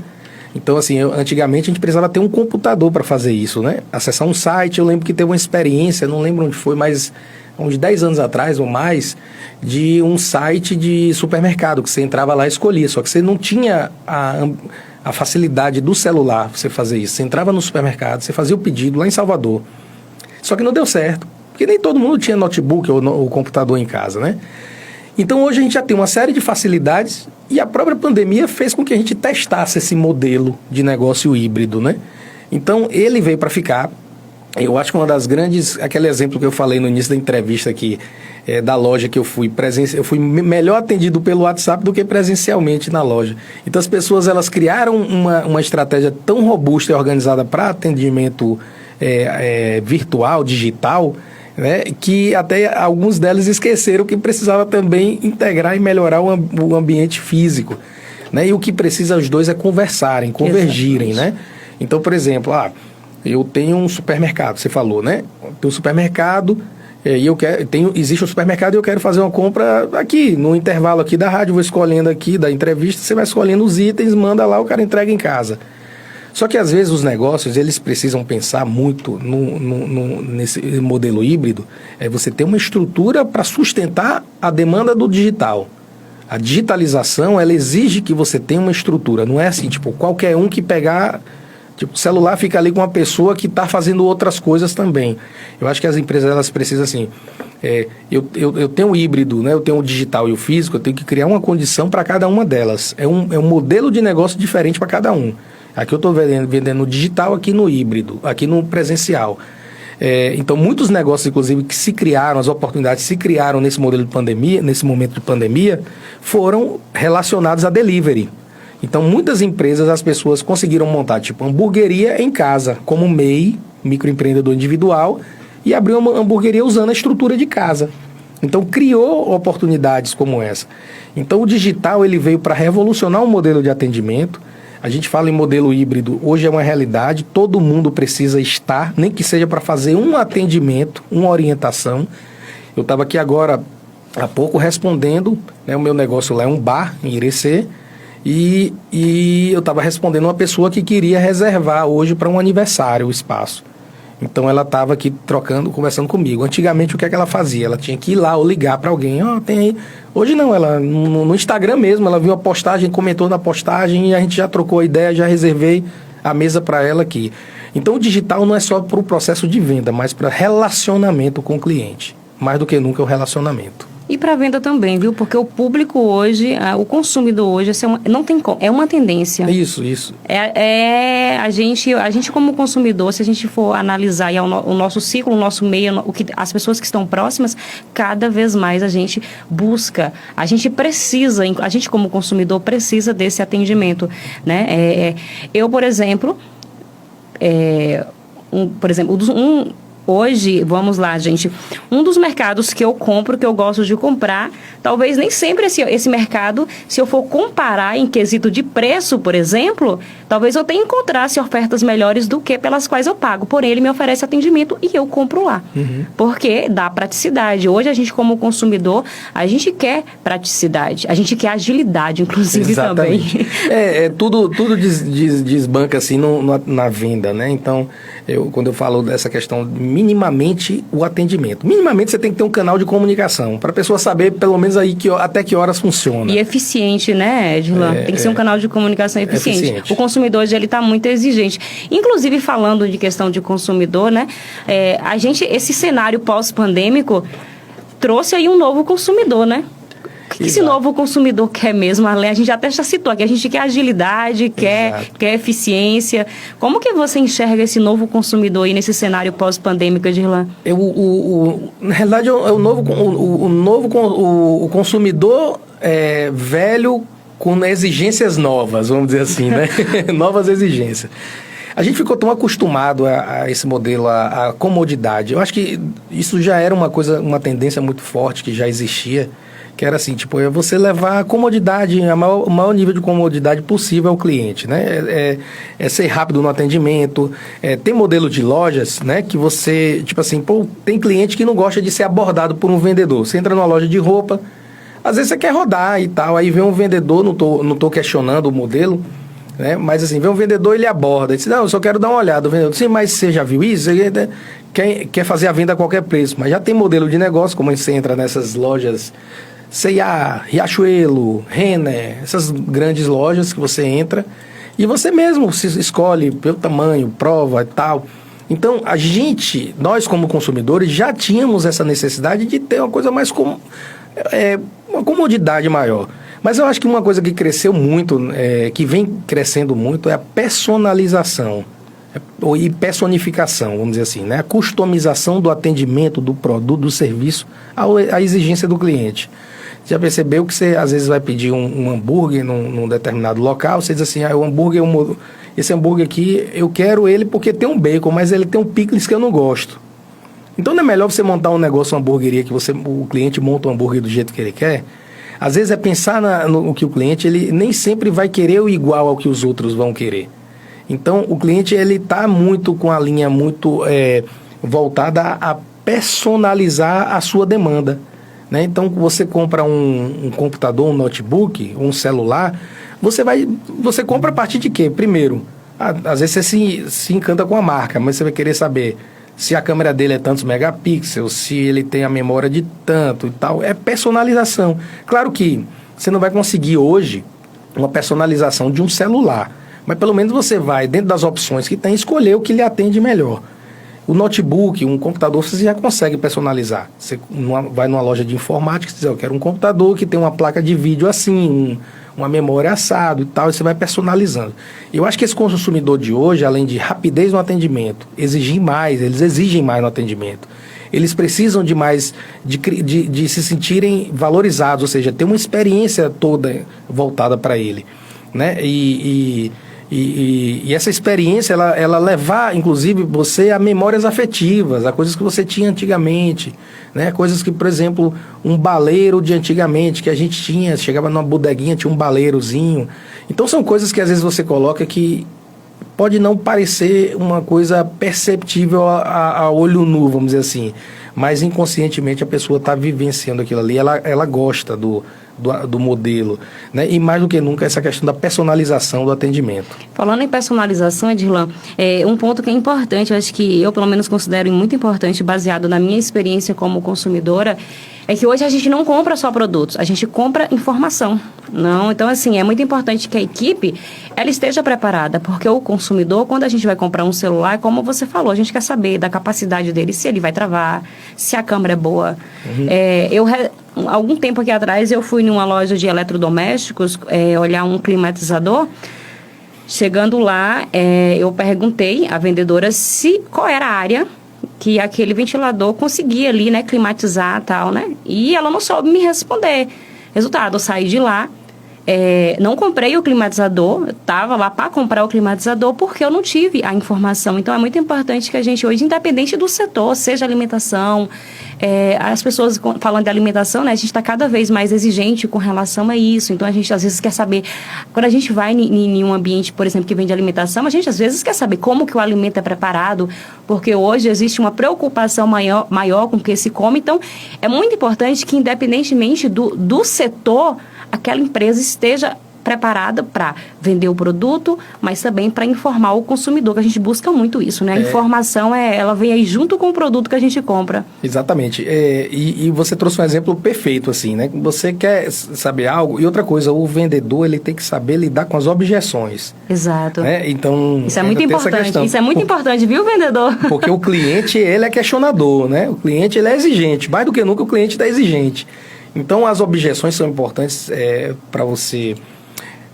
Então, assim, antigamente a gente precisava ter um computador para fazer isso, né? Acessar um site, eu lembro que teve uma experiência, não lembro onde foi, mas uns 10 anos atrás ou mais, de um site de supermercado, que você entrava lá e escolhia, só que você não tinha a facilidade do celular pra você fazer isso. Você entrava no supermercado, você fazia o pedido lá em Salvador. Só que não deu certo, porque nem todo mundo tinha notebook ou computador em casa, né? Então hoje a gente já tem uma série de facilidades e a própria pandemia fez com que a gente testasse esse modelo de negócio híbrido, né? Então ele veio para ficar. Eu acho que uma das grandes, aquele exemplo que eu falei no início da entrevista aqui, da loja que eu fui melhor atendido pelo WhatsApp do que presencialmente na loja. Então as pessoas, elas criaram uma estratégia tão robusta e organizada para atendimento virtual, digital, né, que até alguns deles esqueceram que precisava também integrar e melhorar o ambiente físico, né? E o que precisa os dois é conversarem, convergirem, né? Então, por exemplo, eu tenho um supermercado, você falou, né? Eu tenho um supermercado e existe um supermercado e eu quero fazer uma compra aqui, no intervalo aqui da rádio, vou escolhendo aqui da entrevista, você vai escolhendo os itens, manda lá, o cara entrega em casa. Só que às vezes os negócios, eles precisam pensar muito nesse modelo híbrido, você ter uma estrutura para sustentar a demanda do digital. A digitalização, ela exige que você tenha uma estrutura, não é assim, tipo, qualquer um que pegar... Tipo, o celular fica ali com uma pessoa que está fazendo outras coisas também. Eu acho que as empresas, elas precisam assim... eu tenho o híbrido, né? Eu tenho o digital e o físico, eu tenho que criar uma condição para cada uma delas. É um modelo de negócio diferente para cada um. Aqui eu estou vendendo no digital, aqui no híbrido, aqui no presencial. Então, muitos negócios, inclusive, que se criaram, as oportunidades se criaram nesse modelo de pandemia, nesse momento de pandemia, foram relacionados a delivery. Então, muitas empresas, as pessoas conseguiram montar, tipo, hamburgueria em casa, como MEI, microempreendedor individual, e abriu uma hamburgueria usando a estrutura de casa. Então, criou oportunidades como essa. Então, o digital, ele veio para revolucionar o modelo de atendimento. A gente fala em modelo híbrido, hoje é uma realidade, todo mundo precisa estar, nem que seja para fazer um atendimento, uma orientação. Eu estava aqui agora, há pouco, respondendo, né, o meu negócio lá é um bar em Irecê, e eu estava respondendo uma pessoa que queria reservar hoje para um aniversário o espaço. Então ela estava aqui conversando comigo. Antigamente o que é que ela fazia? Ela tinha que ir lá ou ligar para alguém. Tem aí. Hoje não, ela no Instagram mesmo, ela viu a postagem, comentou na postagem e a gente já trocou a ideia, já reservei a mesa para ela aqui. Então o digital não é só para o processo de venda, mas para relacionamento com o cliente. Mais do que nunca é o relacionamento. E para venda também, viu? Porque o público hoje, o consumidor hoje, não tem como, é uma tendência. Isso. A gente como consumidor, se a gente for analisar o nosso ciclo, o nosso meio, as pessoas que estão próximas, cada vez mais a gente busca, a gente como consumidor precisa desse atendimento, né? Eu, por exemplo, hoje, vamos lá, gente, um dos mercados que eu compro, que eu gosto de comprar, talvez nem sempre esse mercado, se eu for comparar em quesito de preço, por exemplo, talvez eu tenha encontrasse ofertas melhores do que pelas quais eu pago. Porém, ele me oferece atendimento e eu compro lá. Uhum. Porque dá praticidade. Hoje, a gente como consumidor, a gente quer praticidade, a gente quer agilidade, inclusive. Exatamente. Também. Tudo desbanca assim na venda, né? Então, quando eu falo dessa questão, minimamente o atendimento. Minimamente você tem que ter um canal de comunicação, para a pessoa saber pelo menos aí até que horas funciona. E eficiente, né, Edlan? Tem que ser um canal de comunicação eficiente. O consumidor hoje, ele está muito exigente. Inclusive, falando de questão de consumidor, né, esse cenário pós-pandêmico trouxe aí um novo consumidor, né? O que esse novo consumidor quer mesmo? A gente até já citou aqui, a gente quer agilidade, quer eficiência. Como que você enxerga esse novo consumidor aí nesse cenário pós-pandêmico, Edirlan? Na realidade, o consumidor velho com exigências novas, vamos dizer assim, né? Novas exigências. A gente ficou tão acostumado a esse modelo, a comodidade. Eu acho que isso já era uma tendência muito forte que já existia, que era assim, tipo, você levar a comodidade, o maior nível de comodidade possível ao cliente, né? Ser rápido no atendimento. Tem modelo de lojas, né? Que você, tipo assim, tem cliente que não gosta de ser abordado por um vendedor. Você entra numa loja de roupa, às vezes você quer rodar e tal, aí vem um vendedor, não tô questionando o modelo, né? Mas assim, vem um vendedor, ele aborda, ele diz, não, eu só quero dar uma olhada. O vendedor, sim, mas você já viu isso? Ele quer fazer a venda a qualquer preço, mas já tem modelo de negócio, como você entra nessas lojas C&A, Riachuelo, Renner, essas grandes lojas que você entra, e você mesmo se escolhe pelo tamanho, prova e tal. Então, nós como consumidores, já tínhamos essa necessidade de ter uma coisa mais uma comodidade maior. Mas eu acho que uma coisa que cresceu muito, que vem crescendo muito, é a personalização e personificação, vamos dizer assim, né? A customização do atendimento, do produto, do serviço, à exigência do cliente. Já percebeu que você, às vezes, vai pedir um hambúrguer num determinado local, você diz assim, o hambúrguer, esse hambúrguer aqui, eu quero ele porque tem um bacon, mas ele tem um picles que eu não gosto. Então, não é melhor você montar um negócio, uma hamburgueria, que o cliente monta o hambúrguer do jeito que ele quer? Às vezes é pensar no que o cliente, ele nem sempre vai querer o igual ao que os outros vão querer. Então, o cliente, ele está muito com a linha muito voltada a personalizar a sua demanda, né? Então, você compra um computador, um notebook, um celular, você compra a partir de quê? Primeiro, às vezes você se encanta com a marca, mas você vai querer saber se a câmera dele é tantos megapixels, se ele tem a memória de tanto e tal. É personalização. Claro que você não vai conseguir hoje uma personalização de um celular, mas pelo menos você vai, dentro das opções que tem, escolher o que lhe atende melhor. O notebook, um computador, você já consegue personalizar. Você vai numa loja de informática e diz, eu quero um computador que tem uma placa de vídeo assim, uma memória assado e tal, e você vai personalizando. Eu acho que esse consumidor de hoje, além de rapidez no atendimento, eles exigem mais no atendimento. Eles precisam de mais, de se sentirem valorizados, ou seja, ter uma experiência toda voltada para ele, né? E essa experiência, ela levar, inclusive, você a memórias afetivas, a coisas que você tinha antigamente, né? Coisas que, por exemplo, um baleiro de antigamente, que a gente tinha, chegava numa bodeguinha, tinha um baleirozinho. Então, são coisas que, às vezes, você coloca que pode não parecer uma coisa perceptível a olho nu, vamos dizer assim, mas inconscientemente a pessoa está vivenciando aquilo ali, ela gosta do modelo, né? E mais do que nunca essa questão da personalização do atendimento. Falando em personalização, Edirlan, um ponto que é importante, eu acho que eu pelo menos considero muito importante, baseado na minha experiência como consumidora, é que hoje a gente não compra só produtos, a gente compra informação. Não, então assim, é muito importante que a equipe ela esteja preparada, porque o consumidor, quando a gente vai comprar um celular, como você falou, a gente quer saber da capacidade dele, se ele vai travar, se a câmera é boa. Uhum. Algum tempo aqui atrás eu fui numa loja de eletrodomésticos olhar um climatizador. Chegando lá, eu perguntei à vendedora qual era a área que aquele ventilador conseguia ali, né, climatizar e tal, né? E ela não soube me responder. Resultado, eu saí de lá, não comprei o climatizador, eu estava lá para comprar o climatizador porque eu não tive a informação. Então, é muito importante que a gente hoje, independente do setor, seja alimentação, as pessoas falando de alimentação, né, a gente está cada vez mais exigente com relação a isso. Então, a gente às vezes quer saber, quando a gente vai em um ambiente, por exemplo, que vende alimentação, a gente às vezes quer saber como que o alimento é preparado, porque hoje existe uma preocupação maior com o que se come. Então, é muito importante que, independentemente do setor, aquela empresa esteja preparada para vender o produto, mas também para informar o consumidor, que a gente busca muito isso, né? A informação, ela vem aí junto com o produto que a gente compra. Exatamente. E você trouxe um exemplo perfeito, assim, né? Você quer saber algo, e outra coisa, o vendedor, ele tem que saber lidar com as objeções. Exato. Né? Então, isso é muito importante. Isso é muito importante, viu, vendedor? Porque o cliente, ele é questionador, né? O cliente, ele é exigente. Mais do que nunca, o cliente está exigente. Então, as objeções são importantes para você...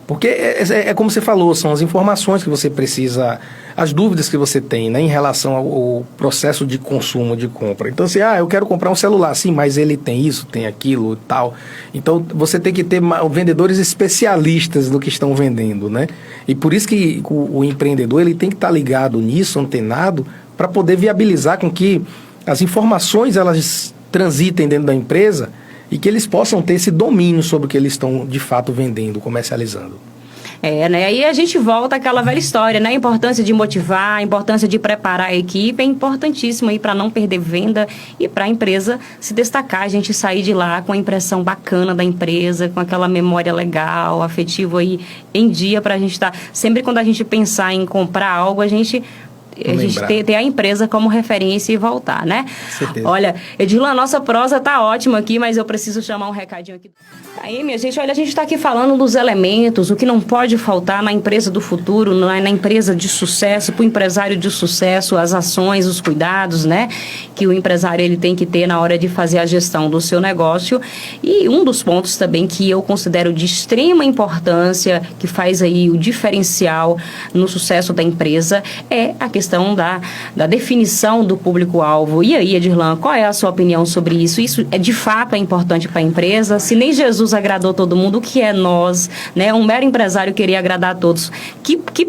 Porque é como você falou, são as informações que você precisa, as dúvidas que você tem, né, em relação ao processo de consumo, de compra. Então, assim, eu quero comprar um celular, sim, mas ele tem isso, tem aquilo e tal. Então, você tem que ter vendedores especialistas no que estão vendendo, né? E por isso que o empreendedor, ele tem que estar ligado nisso, antenado, para poder viabilizar com que as informações, elas transitem dentro da empresa e que eles possam ter esse domínio sobre o que eles estão, de fato, vendendo, comercializando. Né? Aí a gente volta àquela velha história, né? A importância de motivar, a importância de preparar a equipe é importantíssima aí para não perder venda e para a empresa se destacar, a gente sair de lá com a impressão bacana da empresa, com aquela memória legal, afetiva aí em dia, para a gente estar... Sempre quando a gente pensar em comprar algo, a gente ter a empresa como referência e voltar, né? Certeza. Olha, Edirlan, a nossa prosa tá ótima aqui, mas eu preciso chamar um recadinho aqui. Aí, minha gente, olha, a gente está aqui falando dos elementos, o que não pode faltar na empresa do futuro, na empresa de sucesso, para o empresário de sucesso, as ações, os cuidados, né? Que o empresário ele tem que ter na hora de fazer a gestão do seu negócio. E um dos pontos também que eu considero de extrema importância, que faz aí o diferencial no sucesso da empresa, é a questão da definição do público-alvo. E aí, Edirlan, qual é a sua opinião sobre isso? Isso de fato é importante para a empresa? Se nem Jesus agradou todo mundo, o que é nós, né? Um mero empresário queria agradar a todos.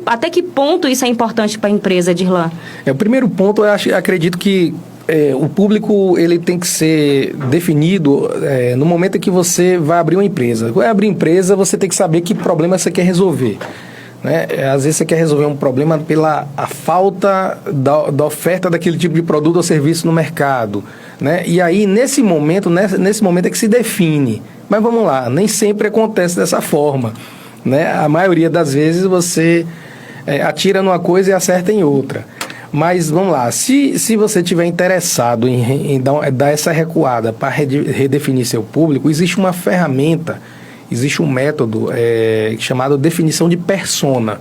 Até que ponto isso é importante para a empresa, Edirlan? O primeiro ponto, acredito que o público ele tem que ser definido no momento em que você vai abrir uma empresa. Vai abrir empresa, você tem que saber que problema você quer resolver. Né? Às vezes você quer resolver um problema pela a falta da oferta daquele tipo de produto ou serviço no mercado, né? E aí nesse momento é que se define. Mas vamos lá, nem sempre acontece dessa forma, né? A maioria das vezes você atira numa coisa e acerta em outra. Mas vamos lá, se você estiver interessado em dar essa recuada para redefinir seu público, existe uma ferramenta. Existe um método chamado definição de persona.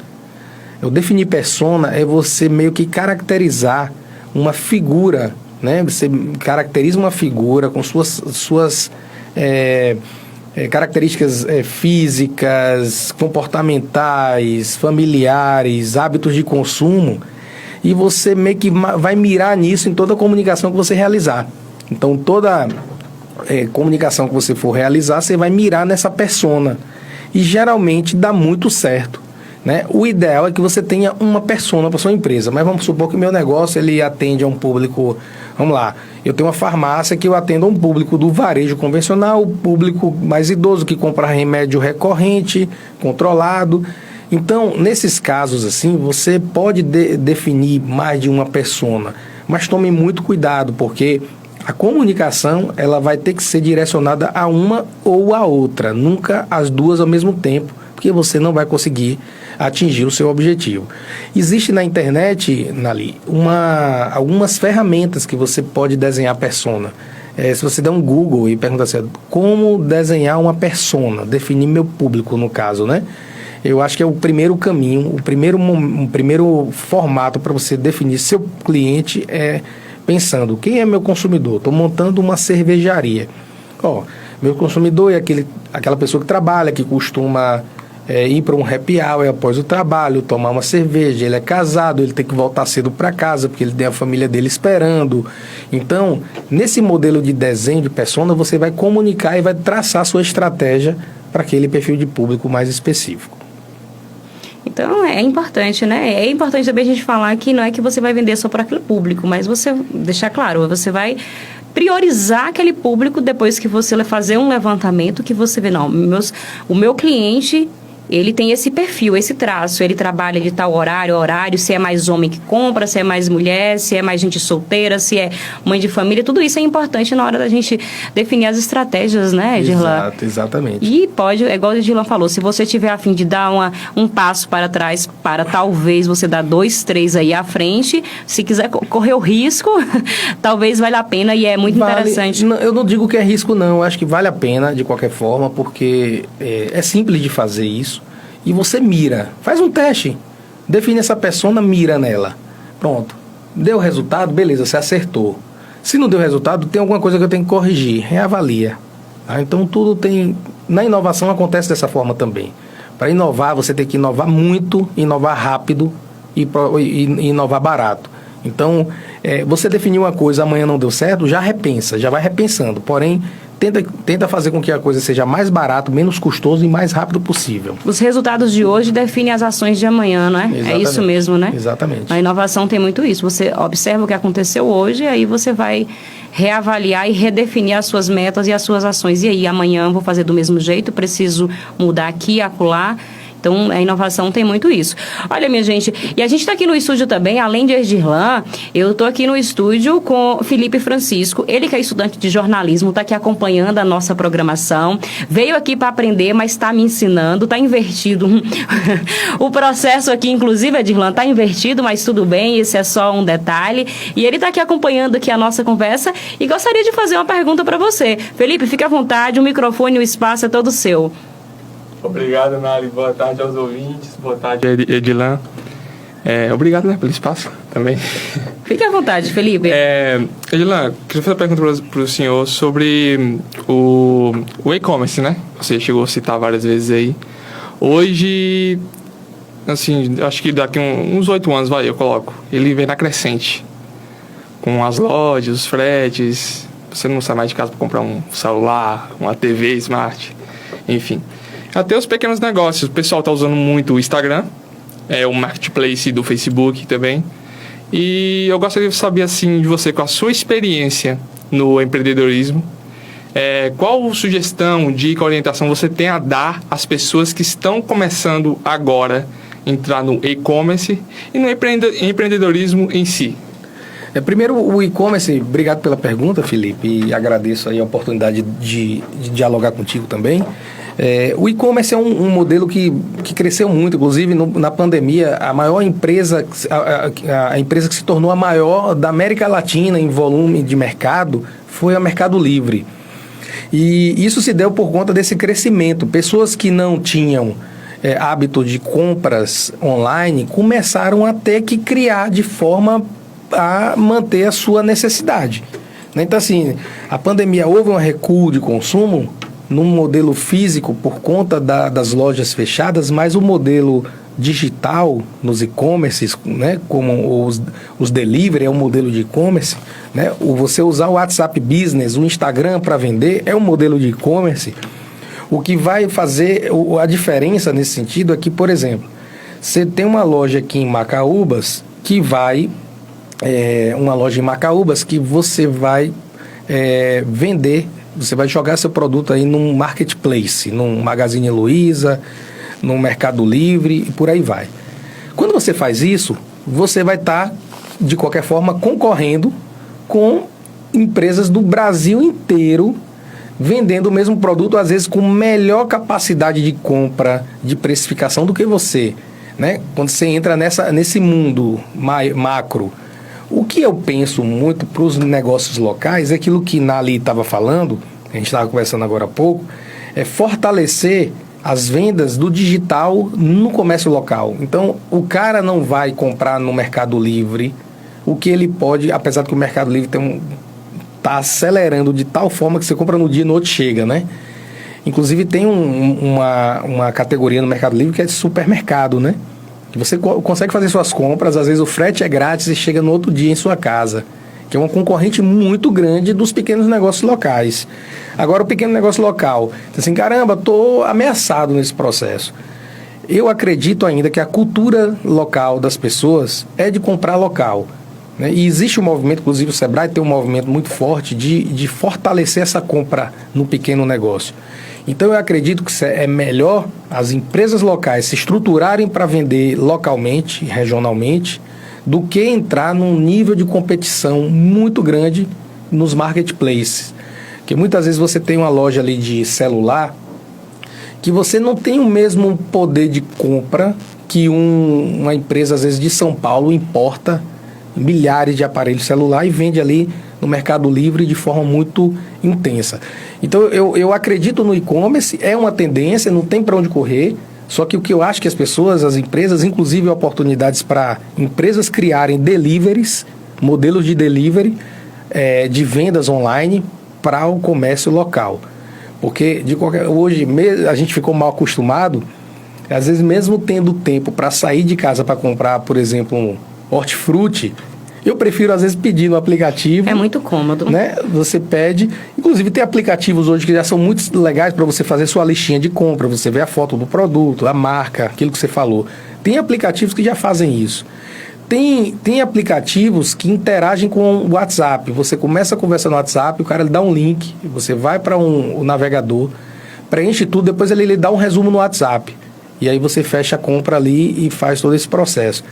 O definir persona é você meio que caracterizar uma figura, né? Você caracteriza uma figura com suas características físicas, comportamentais, familiares, hábitos de consumo, e você meio que vai mirar nisso em toda a comunicação que você realizar. Então, toda comunicação que você for realizar, você vai mirar nessa persona. E geralmente dá muito certo, né? O ideal é que você tenha uma persona para sua empresa. Mas vamos supor que o meu negócio ele atende a um público... Vamos lá, eu tenho uma farmácia que eu atendo a um público do varejo convencional, o público mais idoso que compra remédio recorrente, controlado. Então, nesses casos assim, você pode definir mais de uma persona. Mas tome muito cuidado, porque... a comunicação, ela vai ter que ser direcionada a uma ou a outra, nunca as duas ao mesmo tempo, porque você não vai conseguir atingir o seu objetivo. Existe na internet, Nali, algumas ferramentas que você pode desenhar persona. Se você der um Google e perguntar assim, como desenhar uma persona, definir meu público no caso, né? Eu acho que é o primeiro caminho, o primeiro formato para você definir seu cliente pensando, quem é meu consumidor? Estou montando uma cervejaria. Meu consumidor é aquela pessoa que trabalha, que costuma ir para um happy hour após o trabalho, tomar uma cerveja, ele é casado, ele tem que voltar cedo para casa, porque ele tem a família dele esperando. Então, nesse modelo de desenho de persona, você vai comunicar e vai traçar sua estratégia para aquele perfil de público mais específico. Então, é importante, né? É importante também a gente falar que não é que você vai vender só para aquele público, mas você deixar claro, você vai priorizar aquele público depois que você fazer um levantamento que você vê, não, o meu cliente... ele tem esse perfil, esse traço, ele trabalha de tal horário, se é mais homem que compra, se é mais mulher, se é mais gente solteira, se é mãe de família, tudo isso é importante na hora da gente definir as estratégias, né, Edirlan? Exatamente. E pode, igual o Edirlan falou, se você tiver a fim de dar um passo para trás, para talvez você dar 2, 3 aí à frente, se quiser correr o risco, talvez valha a pena e é muito interessante. Não, eu não digo que é risco não, eu acho que vale a pena de qualquer forma, porque é simples de fazer isso. E você mira, faz um teste, define essa persona, mira nela. Pronto, deu resultado, beleza, você acertou. Se não deu resultado, tem alguma coisa que eu tenho que corrigir, reavalia. Tá? Então tudo tem... Na inovação acontece dessa forma também. Para inovar, você tem que inovar muito, inovar rápido e inovar barato. Então, você definiu uma coisa, amanhã não deu certo, já repensa, já vai repensando. Porém, tenta fazer com que a coisa seja mais barato, menos custoso e mais rápido possível. Os resultados de hoje definem as ações de amanhã, não é? Exatamente. É isso mesmo, né? Exatamente. A inovação tem muito isso. Você observa o que aconteceu hoje, aí você vai reavaliar e redefinir as suas metas e as suas ações. E aí, amanhã vou fazer do mesmo jeito, preciso mudar aqui e acolá. Então, a inovação tem muito isso. Olha, minha gente, e a gente está aqui no estúdio também, além de Edirlan, eu estou aqui no estúdio com Felipe Francisco, ele que é estudante de jornalismo, está aqui acompanhando a nossa programação, veio aqui para aprender, mas está me ensinando, está invertido. O processo aqui, inclusive, Edirlan, está invertido, mas tudo bem, esse é só um detalhe. E ele está aqui acompanhando aqui a nossa conversa e gostaria de fazer uma pergunta para você. Felipe, fique à vontade, o microfone, o espaço é todo seu. Obrigado, Nali. Boa tarde aos ouvintes. Boa tarde, Edirlan. Obrigado, né, pelo espaço também. Fique à vontade, Felipe. Edirlan, queria fazer uma pergunta para o senhor sobre o e-commerce, né? Você chegou a citar várias vezes aí. Hoje, assim, acho que daqui uns 8 anos, eu coloco, ele vem na crescente. Com as lojas, os fretes, você não sai mais de casa para comprar um celular, uma TV smart, enfim. Até os pequenos negócios, o pessoal está usando muito o Instagram, o marketplace do Facebook também. E eu gostaria de saber, assim, de você, com a sua experiência no empreendedorismo, qual sugestão, dica, orientação você tem a dar às pessoas que estão começando agora a entrar no e-commerce e no empreendedorismo em si? Primeiro, o e-commerce, obrigado pela pergunta, Felipe, e agradeço aí a oportunidade de dialogar contigo também. O e-commerce é um modelo que cresceu muito, inclusive na pandemia, a maior empresa, a empresa que se tornou a maior da América Latina em volume de mercado foi a Mercado Livre. E isso se deu por conta desse crescimento. Pessoas que não tinham hábito de compras online começaram a ter que criar de forma a manter a sua necessidade. Então, assim, a pandemia houve um recuo de consumo no modelo físico por conta das lojas fechadas, mas o modelo digital nos e-commerces, né, como os delivery, é um modelo de e-commerce, né, você usar o WhatsApp Business, o Instagram para vender, é um modelo de e-commerce. O que vai fazer a diferença nesse sentido é que, por exemplo, você tem uma loja aqui em Macaúbas que vai... uma loja em Macaúbas que você vai vender, você vai jogar seu produto aí num marketplace, num Magazine Luiza, num Mercado Livre e por aí vai. Quando você faz isso, você vai estar, de qualquer forma, concorrendo com empresas do Brasil inteiro vendendo o mesmo produto, às vezes com melhor capacidade de compra, de precificação do que você, né? Quando você entra nesse mundo macro. O que eu penso muito para os negócios locais é aquilo que Nali estava falando, a gente estava conversando agora há pouco, é fortalecer as vendas do digital no comércio local. Então, o cara não vai comprar no Mercado Livre o que ele pode, apesar de que o Mercado Livre está acelerando de tal forma que você compra no dia e no outro chega, né? Inclusive, tem uma categoria no Mercado Livre que é de supermercado, né? Que você consegue fazer suas compras, às vezes o frete é grátis e chega no outro dia em sua casa, que é uma concorrente muito grande dos pequenos negócios locais. Agora, o pequeno negócio local, assim, caramba, estou ameaçado nesse processo. Eu acredito ainda que a cultura local das pessoas é de comprar local, né? E existe um movimento, inclusive o Sebrae tem um movimento muito forte de fortalecer essa compra no pequeno negócio. Então, eu acredito que é melhor as empresas locais se estruturarem para vender localmente, regionalmente, do que entrar num nível de competição muito grande nos marketplaces. Porque muitas vezes você tem uma loja ali de celular que você não tem o mesmo poder de compra que uma empresa, às vezes, de São Paulo importa milhares de aparelhos celular e vende ali no Mercado Livre de forma muito intensa. Então, eu acredito no e-commerce, é uma tendência, não tem para onde correr, só que o que eu acho que as pessoas, as empresas, inclusive oportunidades para empresas criarem deliveries, modelos de delivery, de vendas online para o comércio local. Porque hoje a gente ficou mal acostumado, às vezes mesmo tendo tempo para sair de casa para comprar, por exemplo, um hortifruti, eu prefiro, às vezes, pedir no aplicativo. É muito cômodo. Né? Você pede. Inclusive, tem aplicativos hoje que já são muito legais para você fazer sua listinha de compra. Você vê a foto do produto, a marca, aquilo que você falou. Tem aplicativos que já fazem isso. Tem aplicativos que interagem com o WhatsApp. Você começa a conversar no WhatsApp, o cara lhe dá um link, você vai para o navegador, preenche tudo, depois ele lhe dá um resumo no WhatsApp. E aí você fecha a compra ali e faz todo esse processo.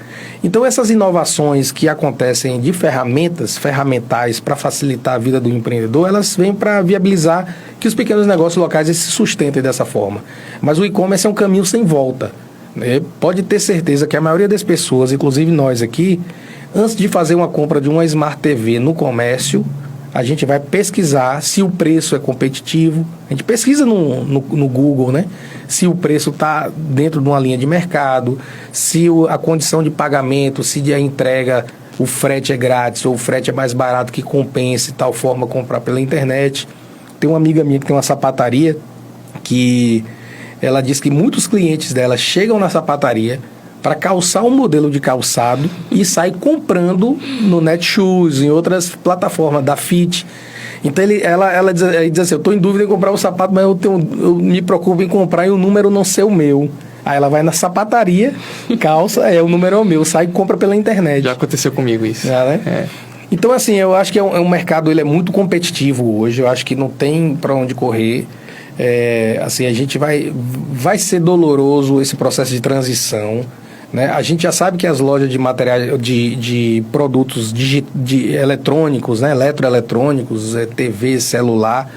Então essas inovações que acontecem de ferramentais para facilitar a vida do empreendedor, elas vêm para viabilizar que os pequenos negócios locais se sustentem dessa forma. Mas o e-commerce é um caminho sem volta, né? Pode ter certeza que a maioria das pessoas, inclusive nós aqui, antes de fazer uma compra de uma Smart TV no comércio, a gente vai pesquisar se o preço é competitivo. A gente pesquisa no Google, né? Se o preço está dentro de uma linha de mercado, se a condição de pagamento, se a entrega, o frete é grátis ou o frete é mais barato que compense, de tal forma comprar pela internet. Tem uma amiga minha que tem uma sapataria que ela diz que muitos clientes dela chegam na sapataria para calçar um modelo de calçado e sai comprando no Netshoes, em outras plataformas da Fit. Então ela diz assim, eu estou em dúvida em comprar um sapato, mas eu me preocupo em comprar e o número não ser o meu. Aí ela vai na sapataria, calça, o número é o meu, sai e compra pela internet. Já aconteceu comigo isso. Né? É. Então assim, eu acho que é um mercado, ele é muito competitivo hoje, eu acho que não tem para onde correr. Assim, a gente vai ser doloroso esse processo de transição. Né? A gente já sabe que as lojas de materiais, de produtos de eletrônicos, né? Eletroeletrônicos, TV, celular,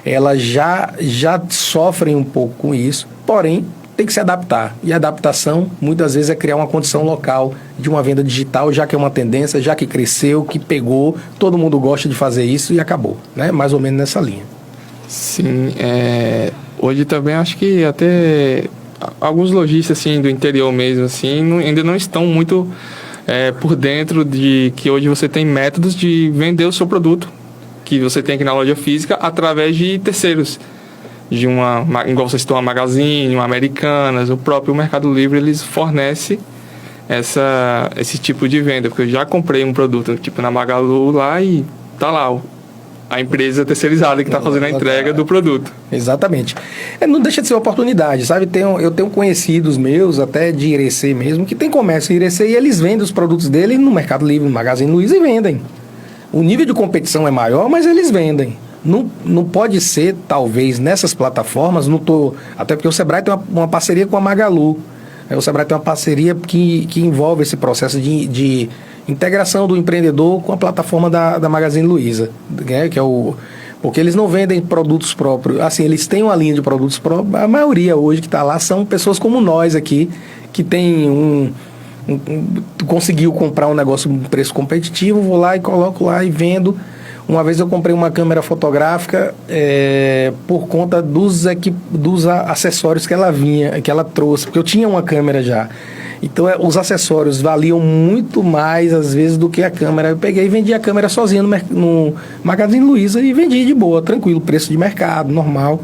elas já sofrem um pouco com isso, porém tem que se adaptar. E a adaptação, muitas vezes, é criar uma condição local de uma venda digital, já que é uma tendência, já que cresceu, que pegou, todo mundo gosta de fazer isso e acabou. Né? Mais ou menos nessa linha. Sim, hoje também acho que até alguns lojistas assim, do interior mesmo assim, ainda não estão muito por dentro de que hoje você tem métodos de vender o seu produto que você tem aqui na loja física através de terceiros. Igual você citou, uma Magazine, uma Americanas, o próprio Mercado Livre, eles fornecem esse tipo de venda. Porque eu já comprei um produto tipo na Magalu lá e tá lá a empresa terceirizada que está fazendo a entrega do produto. Exatamente. Não deixa de ser uma oportunidade, sabe? Eu tenho conhecidos meus, até de Irecê mesmo, que tem comércio em Irecê e eles vendem os produtos dele no Mercado Livre, no Magazine Luiza e vendem. O nível de competição é maior, mas eles vendem. Não pode ser, talvez, nessas plataformas, até porque o Sebrae tem uma parceria com a Magalu. O Sebrae tem uma parceria que envolve esse processo de integração do empreendedor com a plataforma da Magazine Luiza, né? Porque eles não vendem produtos próprios, assim, eles têm uma linha de produtos próprios, a maioria hoje que está lá são pessoas como nós aqui, que tem conseguiu comprar um negócio com preço competitivo, vou lá e coloco lá e vendo. Uma vez eu comprei uma câmera fotográfica por conta dos acessórios que ela trouxe, porque eu tinha uma câmera já. Então, os acessórios valiam muito mais, às vezes, do que a câmera. Eu peguei e vendi a câmera sozinho no Magazine Luiza e vendi de boa, tranquilo, preço de mercado, normal.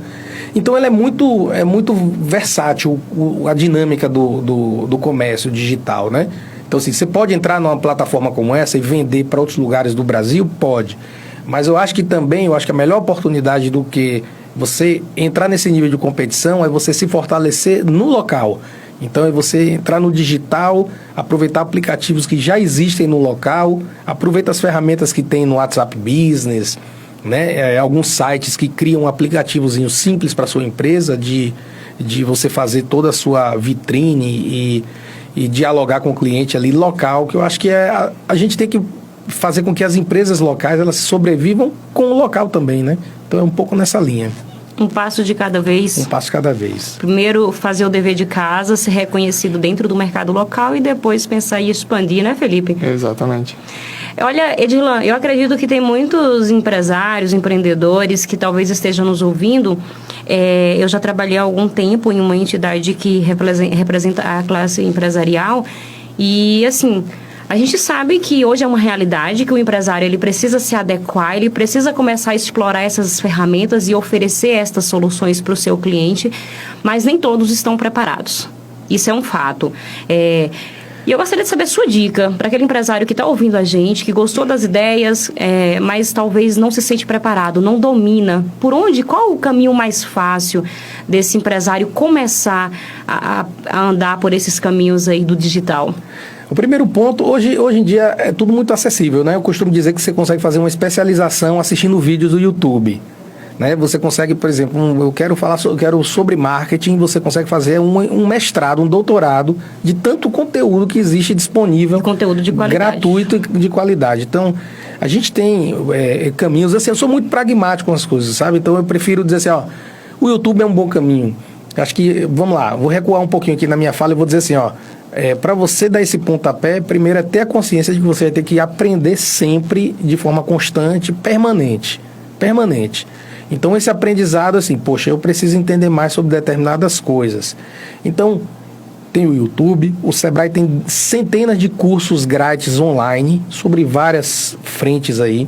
Então, ela é muito versátil, a dinâmica do comércio digital, né? Então, assim, você pode entrar numa plataforma como essa e vender para outros lugares do Brasil? Pode. Mas eu acho que a melhor oportunidade do que você entrar nesse nível de competição é você se fortalecer no local. Então, é você entrar no digital, aproveitar aplicativos que já existem no local, aproveita as ferramentas que tem no WhatsApp Business, né? Alguns sites que criam um aplicativozinho simples para a sua empresa, de você fazer toda a sua vitrine e dialogar com o cliente ali local, que eu acho que a gente tem que fazer com que as empresas locais elas sobrevivam com o local também, né? Então, é um pouco nessa linha. Um passo de cada vez. Um passo de cada vez. Primeiro, fazer o dever de casa, ser reconhecido dentro do mercado local e depois pensar em expandir, né, Felipe? Exatamente. Olha, Edilan, eu acredito que tem muitos empresários, empreendedores que talvez estejam nos ouvindo. Eu já trabalhei há algum tempo em uma entidade que representa a classe empresarial e, assim, a gente sabe que hoje é uma realidade que o empresário ele precisa se adequar, ele precisa começar a explorar essas ferramentas e oferecer estas soluções para o seu cliente, mas nem todos estão preparados. Isso é um fato. E eu gostaria de saber a sua dica para aquele empresário que está ouvindo a gente, que gostou das ideias, mas talvez não se sente preparado, não domina. Qual o caminho mais fácil desse empresário começar a andar por esses caminhos aí do digital? O primeiro ponto, hoje em dia é tudo muito acessível, né? Eu costumo dizer que você consegue fazer uma especialização assistindo vídeos do YouTube. né? Você consegue, por exemplo, eu quero sobre marketing, você consegue fazer um mestrado, um doutorado de tanto conteúdo que existe disponível. Conteúdo de qualidade. Gratuito e de qualidade. Então, a gente tem caminhos, assim, eu sou muito pragmático com as coisas, sabe? Então, eu prefiro dizer assim, ó, o YouTube é um bom caminho. Acho que, vamos lá, vou recuar um pouquinho aqui na minha fala e vou dizer assim, ó, para você dar esse pontapé, primeiro é ter a consciência de que você vai ter que aprender sempre de forma constante, permanente. Então, esse aprendizado, assim, poxa, eu preciso entender mais sobre determinadas coisas. Então, tem o YouTube, o Sebrae tem centenas de cursos grátis online sobre várias frentes aí.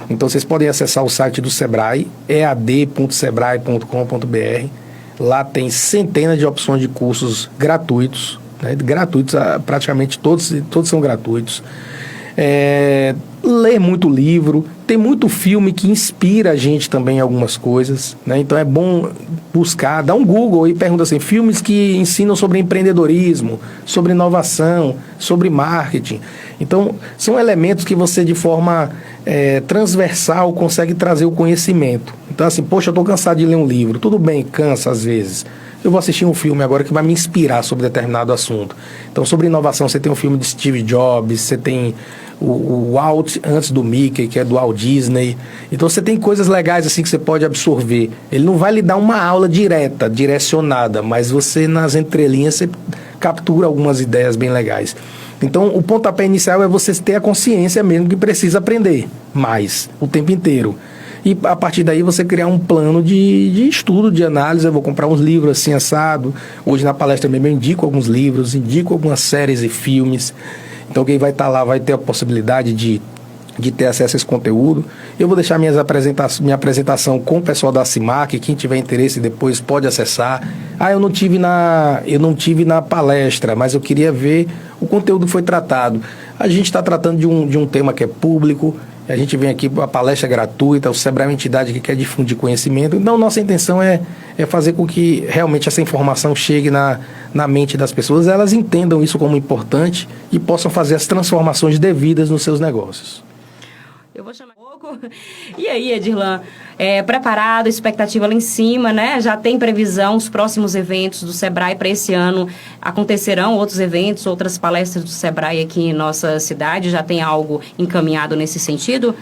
Então, vocês podem acessar o site do Sebrae, ead.sebrae.com.br. Lá tem centenas de opções de cursos gratuitos, né? Gratuitos, praticamente todos são gratuitos. Ler muito livro, tem muito filme que inspira a gente também em algumas coisas, né? Então é bom buscar, dar um Google e pergunta assim, filmes que ensinam sobre empreendedorismo, sobre inovação, sobre marketing. Então são elementos que você de forma transversal consegue trazer o conhecimento. Então assim, poxa, eu estou cansado de ler um livro, tudo bem, cansa às vezes. Eu vou assistir um filme agora que vai me inspirar sobre determinado assunto. Então, sobre inovação, você tem um filme de Steve Jobs, você tem o Walt antes do Mickey, que é do Walt Disney. Então, você tem coisas legais assim que você pode absorver. Ele não vai lhe dar uma aula direta, direcionada, mas você, nas entrelinhas, você captura algumas ideias bem legais. Então, o pontapé inicial é você ter a consciência mesmo que precisa aprender mais, o tempo inteiro. E a partir daí você criar um plano de estudo, de análise. Eu vou comprar uns livros assim, assado. Hoje na palestra mesmo eu indico alguns livros, indico algumas séries e filmes. Então quem vai estar lá vai ter a possibilidade de ter acesso a esse conteúdo. Eu vou deixar minha apresentação com o pessoal da CIMAC. Quem tiver interesse depois pode acessar. Eu não tive na palestra, mas eu queria ver o conteúdo que foi tratado. A gente está tratando de um tema que é público. A gente vem aqui para a palestra gratuita, o Sebrae é uma entidade que quer difundir conhecimento. Então, nossa intenção é fazer com que realmente essa informação chegue na mente das pessoas, elas entendam isso como importante e possam fazer as transformações devidas nos seus negócios. Eu vou chamar um pouco. E aí, Edirlan, preparado, expectativa lá em cima, né? Já tem previsão, os próximos eventos do Sebrae para esse ano acontecerão outros eventos, outras palestras do Sebrae aqui em nossa cidade? Já tem algo encaminhado nesse sentido?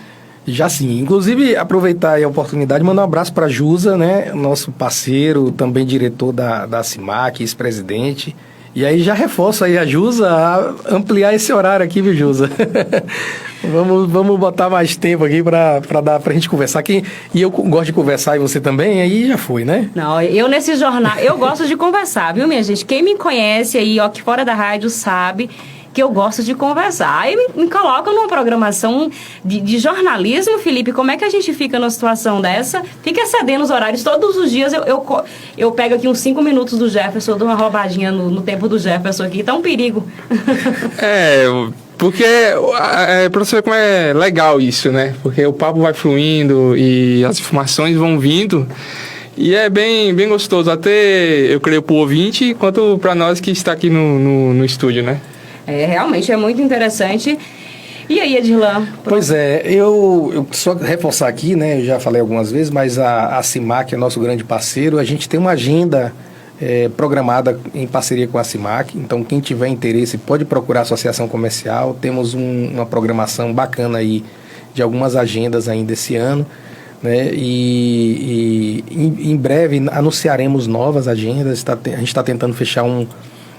Já sim. Inclusive, aproveitar aí a oportunidade de mandar um abraço para a Jusa, né? Nosso parceiro, também diretor da CIMAC, ex-presidente. E aí já reforço aí a Jusa a ampliar esse horário aqui, viu, Jusa? Vamos botar mais tempo aqui para gente conversar aqui. E eu gosto de conversar e você também, aí já foi, né? Não, eu nesse jornal, eu gosto de conversar, viu, minha gente? Quem me conhece aí, ó, aqui fora da rádio, sabe que eu gosto de conversar. Aí me colocam numa programação de jornalismo, Felipe, como é que a gente fica numa situação dessa? Fica excedendo os horários. Todos os dias eu pego aqui uns 5 minutos do Jefferson, dou uma roubadinha no tempo do Jefferson aqui. Tá um perigo. Porque pra você ver como é legal isso, né? Porque o papo vai fluindo e as informações vão vindo. E é bem gostoso, até eu creio pro ouvinte, quanto para nós que está aqui no estúdio, né? Realmente é muito interessante. E aí, Edirlan? Pois eu só reforçar aqui, né? Eu já falei algumas vezes, mas a CIMAC é nosso grande parceiro. A gente tem uma agenda programada em parceria com a CIMAC. Então, quem tiver interesse pode procurar a Associação Comercial. Temos uma programação bacana aí de algumas agendas ainda esse ano, né? E em breve anunciaremos novas agendas. A gente está tentando fechar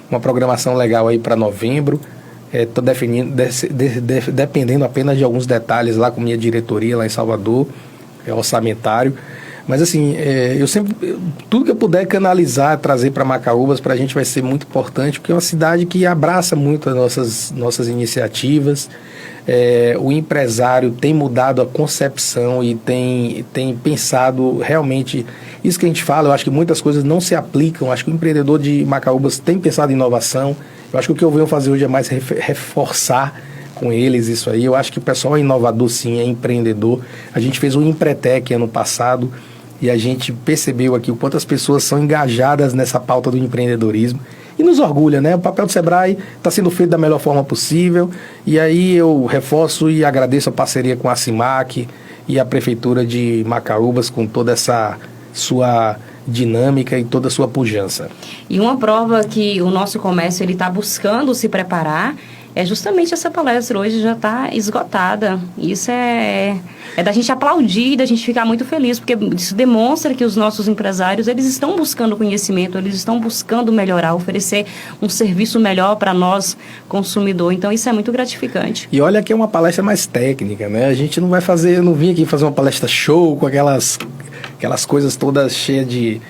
uma programação legal aí para novembro. Estou dependendo apenas de alguns detalhes lá com minha diretoria lá em Salvador, orçamentário. Mas assim, tudo que eu puder canalizar, trazer para Macaúbas, para a gente vai ser muito importante, porque é uma cidade que abraça muito as nossas iniciativas. O empresário tem mudado a concepção e tem pensado realmente, isso que a gente fala, eu acho que muitas coisas não se aplicam, acho que o empreendedor de Macaúbas tem pensado em inovação. Eu acho que o que eu venho fazer hoje é mais reforçar com eles isso aí. Eu acho que o pessoal é inovador sim, é empreendedor. A gente fez o Empretec ano passado e a gente percebeu aqui o quanto as pessoas são engajadas nessa pauta do empreendedorismo. E nos orgulha, né? O papel do Sebrae está sendo feito da melhor forma possível. E aí eu reforço e agradeço a parceria com a CIMAC, e a Prefeitura de Macaúbas com toda essa sua dinâmica e toda a sua pujança. E uma prova que o nosso comércio ele está buscando se preparar é justamente essa palestra. Hoje já está esgotada. Isso é da gente aplaudir, da gente ficar muito feliz, porque isso demonstra que os nossos empresários, eles estão buscando conhecimento, eles estão buscando melhorar, oferecer um serviço melhor para nós, consumidor. Então, isso é muito gratificante. E olha que é uma palestra mais técnica, né? A gente não vai fazer, eu não vim aqui fazer uma palestra show com aquelas coisas todas cheias de...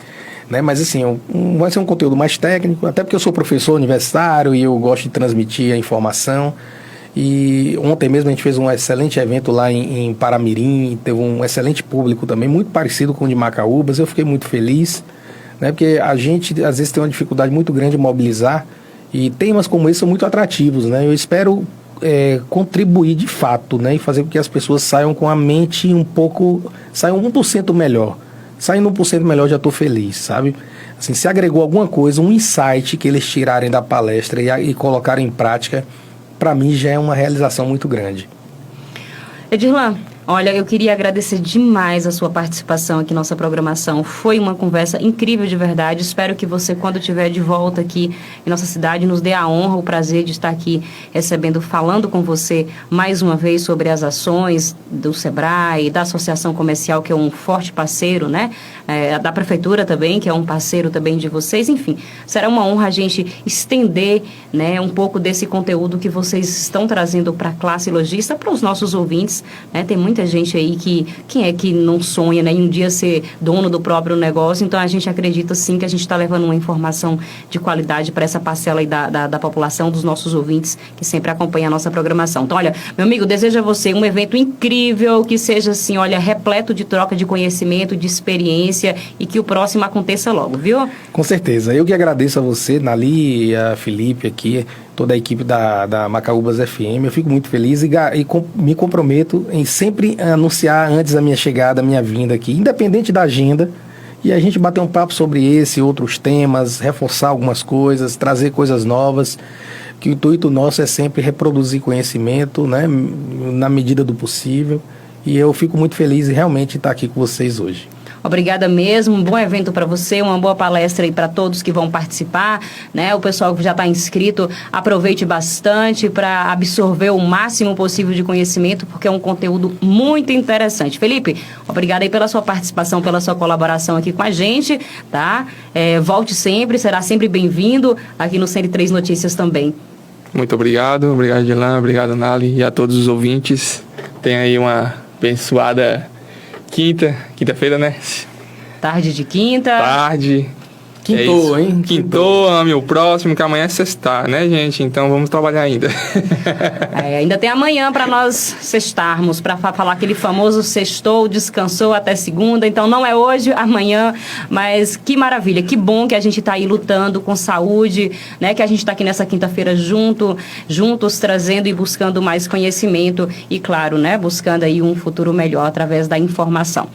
Né? Mas assim, vai ser um conteúdo mais técnico, até porque eu sou professor universitário e eu gosto de transmitir a informação. E ontem mesmo a gente fez um excelente evento lá em Paramirim, teve um excelente público também, muito parecido com o de Macaúbas. Eu fiquei muito feliz, né? Porque a gente às vezes tem uma dificuldade muito grande de mobilizar, e temas como esse são muito atrativos, né? Eu espero contribuir de fato, né? E fazer com que as pessoas saiam com a mente saiam 1% melhor. Saindo 1% melhor, já estou feliz, sabe? Assim, se agregou alguma coisa, um insight que eles tirarem da palestra e colocarem em prática, para mim já é uma realização muito grande. Edirlan, olha, eu queria agradecer demais a sua participação aqui na nossa programação. Foi uma conversa incrível de verdade. Espero que você, quando estiver de volta aqui em nossa cidade, nos dê a honra, o prazer de estar aqui recebendo, falando com você mais uma vez sobre as ações do Sebrae, da Associação Comercial, que é um forte parceiro, né? Da Prefeitura também, que é um parceiro também de vocês. Enfim, será uma honra a gente estender, né, um pouco desse conteúdo que vocês estão trazendo para a classe lojista, para os nossos ouvintes, né? Tem muita gente aí quem é que não sonha, né, em um dia ser dono do próprio negócio. Então a gente acredita sim que a gente está levando uma informação de qualidade para essa parcela aí da população, dos nossos ouvintes que sempre acompanham a nossa programação. Então, olha, meu amigo, desejo a você um evento incrível, que seja assim, olha, repleto de troca de conhecimento, de experiência, e que o próximo aconteça logo, viu? Com certeza. Eu que agradeço a você, Nali, a Felipe aqui, toda a equipe da Macaúbas FM. Eu fico muito feliz e me comprometo em sempre anunciar antes da minha chegada, a minha vinda aqui, independente da agenda, e a gente bater um papo sobre esse e outros temas, reforçar algumas coisas, trazer coisas novas, que o intuito nosso é sempre reproduzir conhecimento, né, na medida do possível, e eu fico muito feliz em realmente estar aqui com vocês hoje. Obrigada mesmo, um bom evento para você, uma boa palestra aí para todos que vão participar, né? O pessoal que já está inscrito, aproveite bastante para absorver o máximo possível de conhecimento, porque é um conteúdo muito interessante. Felipe, obrigada aí pela sua participação, pela sua colaboração aqui com a gente, tá? Volte sempre, será sempre bem-vindo aqui no 103 Notícias também. Muito obrigado, Edirlan, obrigado, Nali, e a todos os ouvintes. Tenha aí uma abençoada quinta-feira, né? Tarde de quinta. Tarde. Quintou, hein? Quintou, ame o próximo, que amanhã é sexta, né, gente? Então vamos trabalhar ainda. Ainda tem amanhã para nós sextarmos, para falar aquele famoso sextou, descansou até segunda. Então não é hoje, amanhã, mas que maravilha, que bom que a gente está aí lutando com saúde, né? Que a gente está aqui nessa quinta-feira juntos, trazendo e buscando mais conhecimento e, claro, né? Buscando aí um futuro melhor através da informação.